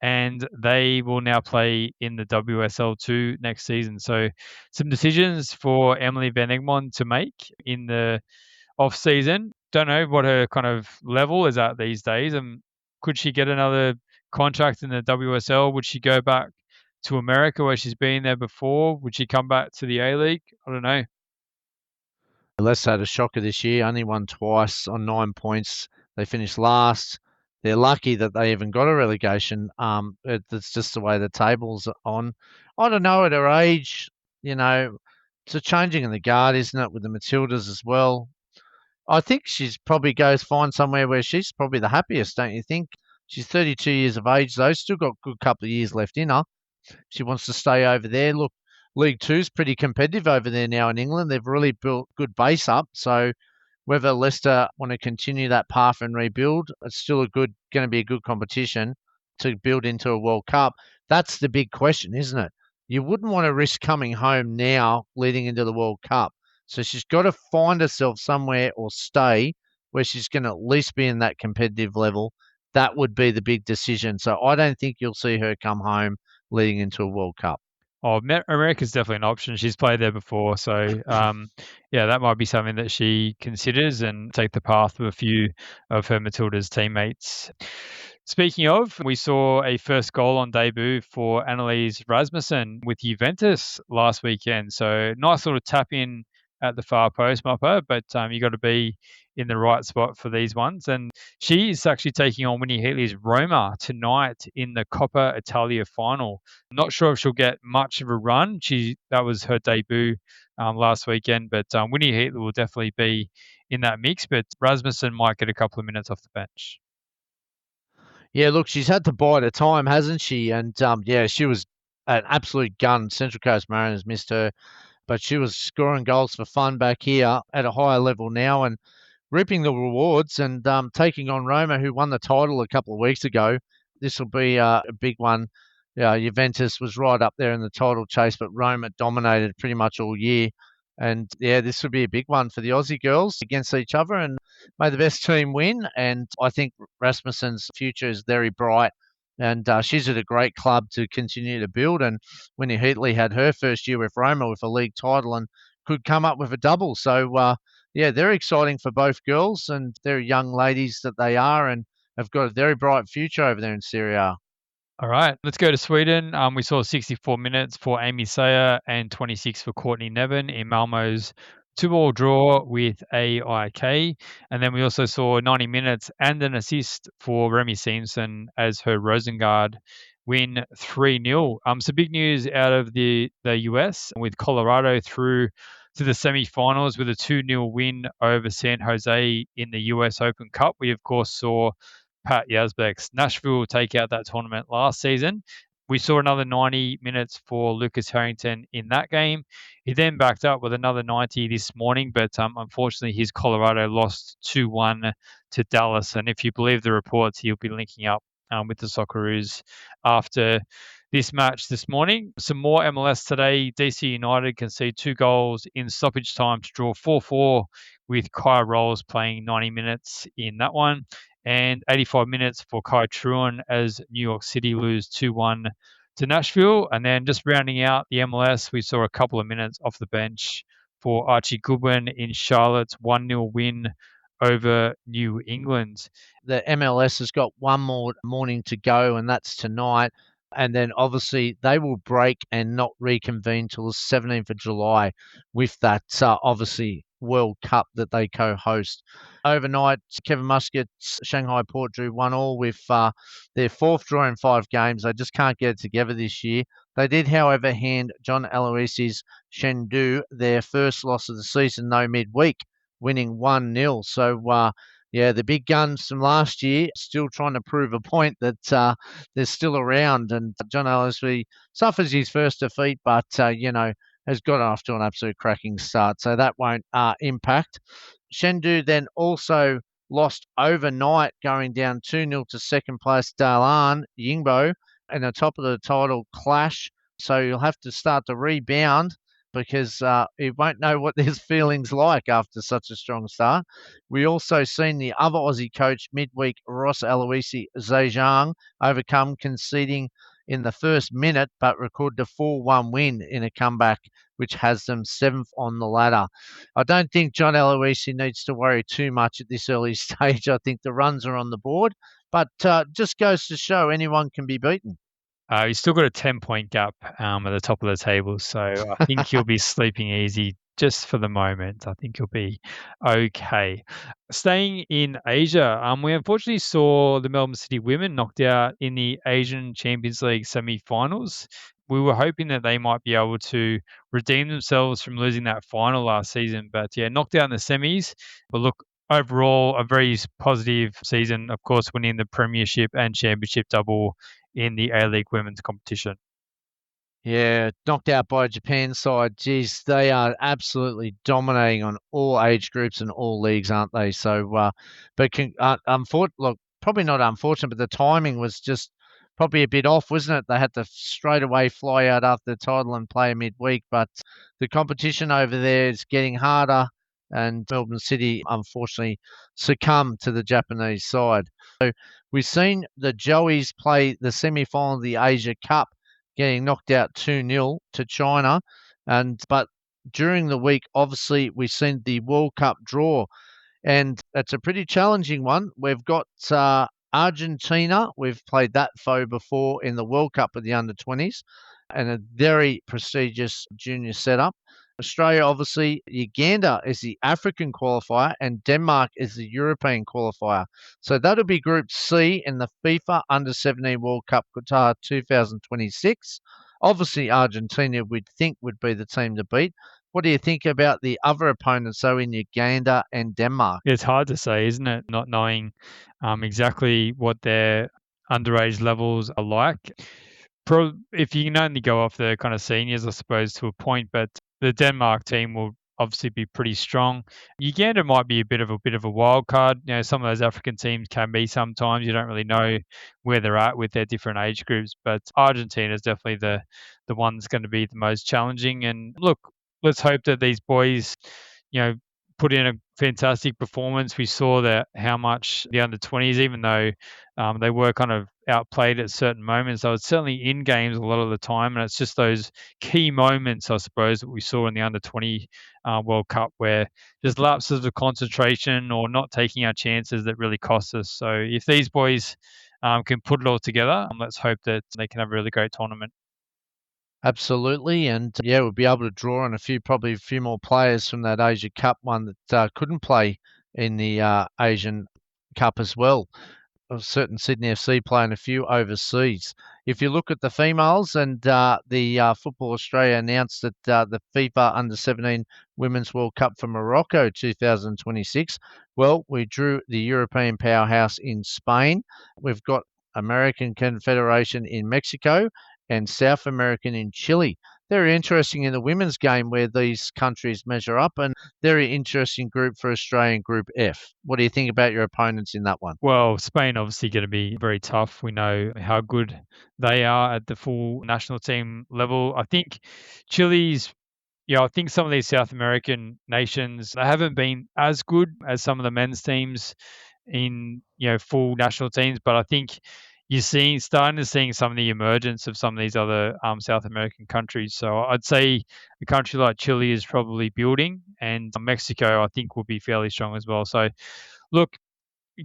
and they will now play in the WSL2 next season. So, some decisions for Emily Van Egmond to make in the off season. Don't know what her kind of level is at these days. And could she get another contract in the WSL? Would she go back to America where she's been there before? Would she come back to the A League? I don't know. Leicester had a shocker this year, only won twice on 9 points. They finished last. They're lucky that they even got a relegation. It's just the way the table's on. I don't know, at her age, it's a changing in the guard, isn't it, with the Matildas as well. I think she's probably goes find somewhere where she's probably the happiest, don't you think? She's 32 years of age, though. Still got a good couple of years left in her. She wants to stay over there. Look, League Two's pretty competitive over there now in England. They've really built good base up. So whether Leicester want to continue that path and rebuild, it's still going to be a good competition to build into a World Cup. That's the big question, isn't it? You wouldn't want to risk coming home now leading into the World Cup. So she's got to find herself somewhere or stay where she's going to at least be in that competitive level. That would be the big decision. So I don't think you'll see her come home leading into a World Cup. Oh, America's definitely an option. She's played there before, so yeah, that might be something that she considers and take the path of a few of her Matilda's teammates. Speaking of, we saw a first goal on debut for Annalise Rasmussen with Juventus last weekend. So nice little tap in at the far post, Mupper, but you got to be in the right spot for these ones. And she is actually taking on Winnie Heatley's Roma tonight in the Coppa Italia final. Not sure if she'll get much of a run. That was her debut last weekend, but Winnie Heatley will definitely be in that mix. But Rasmussen might get a couple of minutes off the bench. Yeah, look, she's had to bide her time, hasn't she? And yeah, she was an absolute gun. Central Coast Mariners missed her, but she was scoring goals for fun back here at a higher level now and reaping the rewards and taking on Roma, who won the title a couple of weeks ago. This will be a big one. Yeah, Juventus was right up there in the title chase, but Roma dominated pretty much all year. And yeah, this would be a big one for the Aussie girls against each other. And may the best team win. And I think Rasmussen's future is very bright. And she's at a great club to continue to build. And Winnie Heatley had her first year with Roma with a league title and could come up with a double. So yeah, they're exciting for both girls, and they're young ladies that they are, and have got a very bright future over there in Serie A. All right, let's go to Sweden. We saw 64 minutes for Amy Sayer and 26 for Courtney Nevin in Malmo's 2-2 draw with AIK. And then we also saw 90 minutes and an assist for Remy Simpson as her Rosengard win 3-0. Some big news out of the US with Colorado through to the semi-finals with a 2-0 win over San Jose in the US Open Cup. We, of course, saw Pat Yazbek's Nashville take out that tournament last season. We saw another 90 minutes for Lucas Harrington in that game. He then backed up with another 90 this morning, but unfortunately his Colorado lost 2-1 to Dallas. And if you believe the reports, he'll be linking up with the Socceroos after this match this morning. Some more MLS today. DC United concede 2 goals in stoppage time to draw 4-4 with Kai Rolls playing 90 minutes in that one and 85 minutes for Kai Truan as New York City lose 2-1 to Nashville. And then just rounding out the MLS, we saw a couple of minutes off the bench for Archie Goodwin in Charlotte's 1-0 win over New England. The MLS has got one more morning to go, and that's tonight. And then obviously they will break and not reconvene till the 17th of July with that obviously World Cup that they co-host. Overnight, Kevin Muscat's Shanghai Port drew 1-1 with their fourth draw in 5 games. They just can't get it together this year. They did, however, hand John Aloisi's Chengdu their first loss of the season, though midweek, winning 1-0. So yeah, the big guns from last year still trying to prove a point that they're still around. And John Aloisi suffers his first defeat, but, you know, has got off to an absolute cracking start. So that won't impact. Chengdu then also lost overnight, going down 2-0 to second place Dalan Yingbo in the top of the title clash. So you'll have to start to rebound because he won't know what his feelings like after such a strong start. We also seen the other Aussie coach midweek, Ross Aloisi Zhejiang, overcome conceding in the first minute, but recorded a 4-1 win in a comeback, which has them 7th on the ladder. I don't think John Aloisi needs to worry too much at this early stage. I think the runs are on the board, but just goes to show anyone can be beaten. He's still got a 10-point gap at the top of the table, so I think he'll be sleeping easy just for the moment. I think he'll be okay. Staying in Asia, we unfortunately saw the Melbourne City women knocked out in the Asian Champions League semi-finals. We were hoping that they might be able to redeem themselves from losing that final last season, but yeah, knocked out in the semis. But look, overall, a very positive season, of course, winning the Premiership and Championship double in the A-League women's competition. Yeah, knocked out by a Japan side. Geez, they are absolutely dominating on all age groups and all leagues, aren't they? So, but look, probably not unfortunate, but the timing was just probably a bit off, wasn't it? They had to straight away fly out after the title and play midweek, but the competition over there is getting harder, and Melbourne City unfortunately succumbed to the Japanese side. So we've seen the Joeys play the semi-final of the Asia Cup getting knocked out 2-0 to China. But during the week, obviously, we've seen the World Cup draw, and it's a pretty challenging one. We've got Argentina. We've played that foe before in the World Cup of the under-20s, and a very prestigious junior setup. Australia, obviously, Uganda is the African qualifier, and Denmark is the European qualifier. So that'll be Group C in the FIFA Under-17 World Cup Qatar 2026. Obviously, Argentina, we'd think, would be the team to beat. What do you think about the other opponents, so in Uganda and Denmark? It's hard to say, isn't it? Not knowing exactly what their underage levels are like. If you can only go off the kind of seniors, I suppose, to a point, but the Denmark team will obviously be pretty strong. Uganda might be a bit of a wild card. You know, some of those African teams can be sometimes. You don't really know where they're at with their different age groups, but Argentina is definitely the one that's going to be the most challenging. And look, let's hope that these boys, you know, put in a fantastic performance. We saw that how much the under-20s, even though they were kind of outplayed at certain moments, they were certainly in games a lot of the time. And it's just those key moments, I suppose, that we saw in the under-20 World Cup where there's lapses of concentration or not taking our chances that really cost us. So if these boys can put it all together, let's hope that they can have a really great tournament. Absolutely, and yeah, we'll be able to draw on probably a few more players from that Asia Cup one that couldn't play in the Asian Cup as well. A certain Sydney FC playing a few overseas. If you look at the females, and the Football Australia announced that the FIFA Under-17 Women's World Cup for Morocco 2026. Well, we drew the European powerhouse in Spain. We've got American Confederation in Mexico and South American in Chile. Very interesting in the women's game where these countries measure up, and very interesting group for Australian Group F. What do you think about your opponents in that one? Well, Spain obviously going to be very tough. We know how good they are at the full national team level. I think Chile's, I think some of these South American nations, they haven't been as good as some of the men's teams in, full national teams, but I think you're starting to seeing some of the emergence of some of these other South American countries. So I'd say a country like Chile is probably building, and Mexico I think will be fairly strong as well. So look,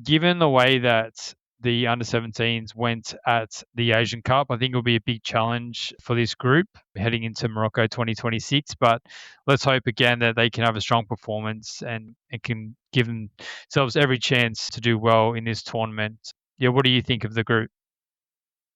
given the way that the under-17s went at the Asian Cup, I think it'll be a big challenge for this group heading into Morocco 2026. But let's hope again that they can have a strong performance and can give themselves every chance to do well in this tournament. Yeah, what do you think of the group?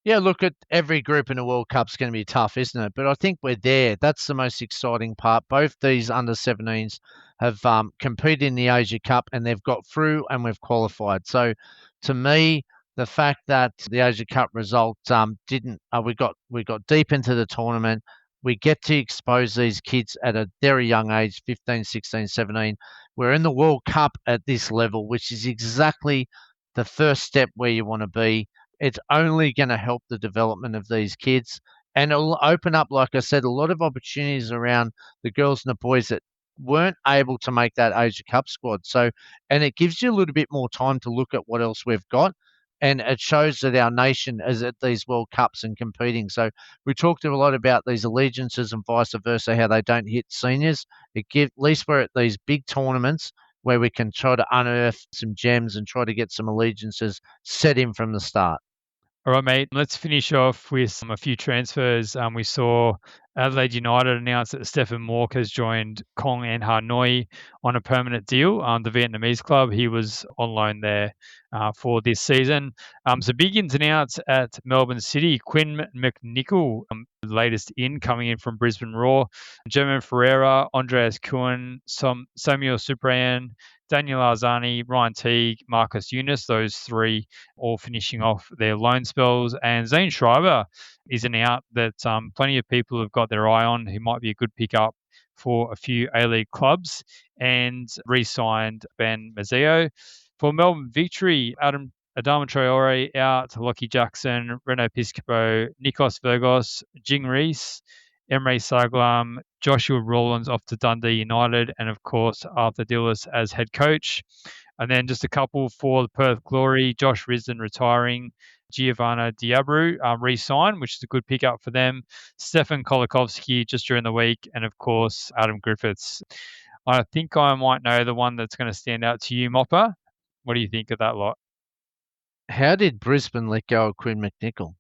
Yeah, look, at every group in the World Cup's going to be tough, isn't it? But I think we're there. That's the most exciting part. Both these under-17s have competed in the Asia Cup, and they've got through, and we've qualified. So, to me, the fact that the Asia Cup result didn't, we got deep into the tournament. We get to expose these kids at a very young age, 15, 16, 17. We're in the World Cup at this level, which is exactly the first step where you want to be. It's only going to help the development of these kids, and it'll open up, like I said, a lot of opportunities around the girls and the boys that weren't able to make that Asia Cup squad. So, and it gives you a little bit more time to look at what else we've got. And it shows that our nation is at these World Cups and competing. So we talked a lot about these allegiances and vice versa, how they don't hit seniors. At least we're at these big tournaments where we can try to unearth some gems and try to get some allegiances set in from the start. All right, mate. Let's finish off with a few transfers. We saw Adelaide United announce that Stephen Mork has joined Kong and Hanoi on a permanent deal. The Vietnamese club, he was on loan there for this season. So big ins and outs at Melbourne City. Quinn McNichol, latest coming in from Brisbane Roar. German Ferreira, Andreas Kuhn, Samuel Suprayan, Daniel Arzani, Ryan Teague, Marcus Eunice, those three all finishing off their loan spells. And Zane Schreiber is an out that plenty of people have got their eye on. He might be a good pickup for a few A-League clubs. And re-signed Ben Mazzeo. For Melbourne Victory, Adama Traore out, Lockie Jackson, Reno Piscopo, Nikos Virgos, Jing Reese, Emre Saglam, Joshua Rawlins off to Dundee United, and of course Arthur Diles as head coach. And then just a couple for the Perth Glory, Josh Risden retiring, Giovanna Diabru re-signed, which is a good pickup for them. Stefan Kolikovsky just during the week, and of course Adam Griffiths. I think I might know the one that's going to stand out to you, Mopper. What do you think of that lot? How did Brisbane let go of Quinn McNichol?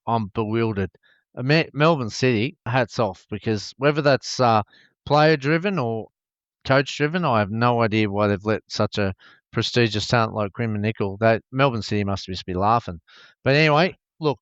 I'm bewildered. Melbourne City, hats off, because whether that's player driven or coach driven, I have no idea why they've let such a prestigious talent like Quinn McNichol. That Melbourne City must just be laughing. But anyway, look,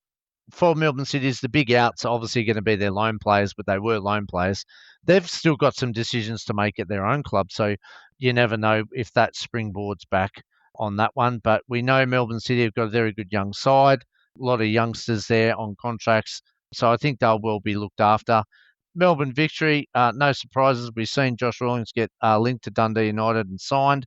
for Melbourne City's the big outs are obviously going to be their loan players, but they were loan players. They've still got some decisions to make at their own club, so you never know if that springboards back on that one. But we know Melbourne City have got a very good young side, a lot of youngsters there on contracts, so I think they'll well be looked after. Melbourne Victory, no surprises. We've seen Josh Rawlings get linked to Dundee United and signed.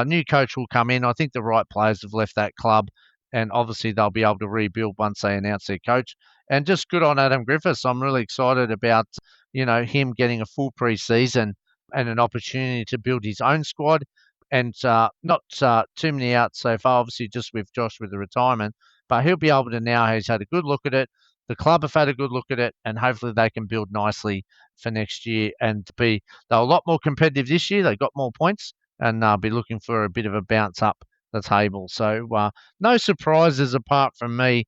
New coach will come in. I think the right players have left that club, and obviously they'll be able to rebuild once they announce their coach. And just good on Adam Griffiths. I'm really excited about him getting a full pre-season and an opportunity to build his own squad. And not too many outs so far, obviously just with Josh with the retirement, but he'll be able to now. He's had a good look at it. The club have had a good look at it, and hopefully they can build nicely for next year and they're a lot more competitive this year. They got more points and be looking for a bit of a bounce up the table. So no surprises apart from me.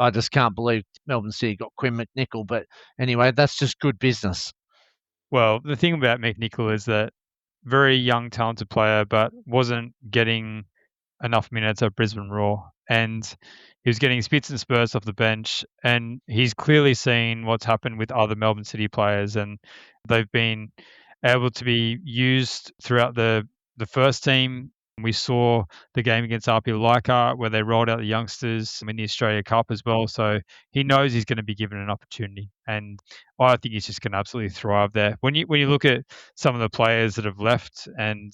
I just can't believe Melbourne City got Quinn McNichol. But anyway, that's just good business. Well, the thing about McNichol is that very young, talented player, but wasn't getting enough minutes at Brisbane Roar. And he was getting spits and spurts off the bench. And he's clearly seen what's happened with other Melbourne City players. And they've been able to be used throughout the first team. We saw the game against RP Leichhardt where they rolled out the youngsters in the Australia Cup as well. So he knows he's going to be given an opportunity. And I think he's just going to absolutely thrive there. When you look at some of the players that have left and,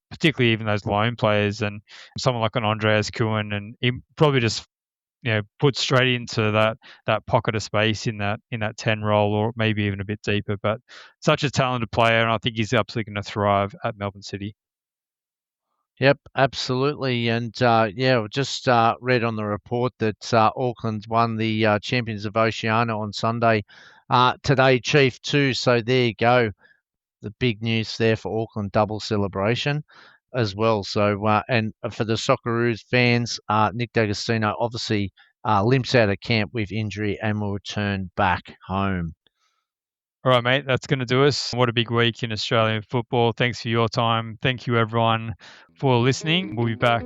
particularly even those loan players and someone like an Andreas Kuhn, and he probably just put straight into that pocket of space in that 10 role, or maybe even a bit deeper. But such a talented player, and I think he's absolutely going to thrive at Melbourne City. Yep, absolutely. And I just read on the report that Auckland won the Champions of Oceania on Sunday. Today, Chief, too. So there you go. The big news there for Auckland, double celebration as well. So, and for the Socceroos fans, Nick D'Agostino obviously limps out of camp with injury and will return back home. All right, mate, that's going to do us. What a big week in Australian football. Thanks for your time. Thank you, everyone, for listening. We'll be back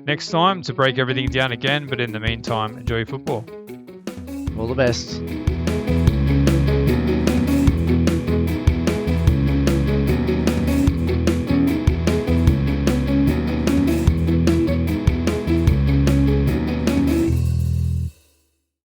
next time to break everything down again. But in the meantime, enjoy football. All the best.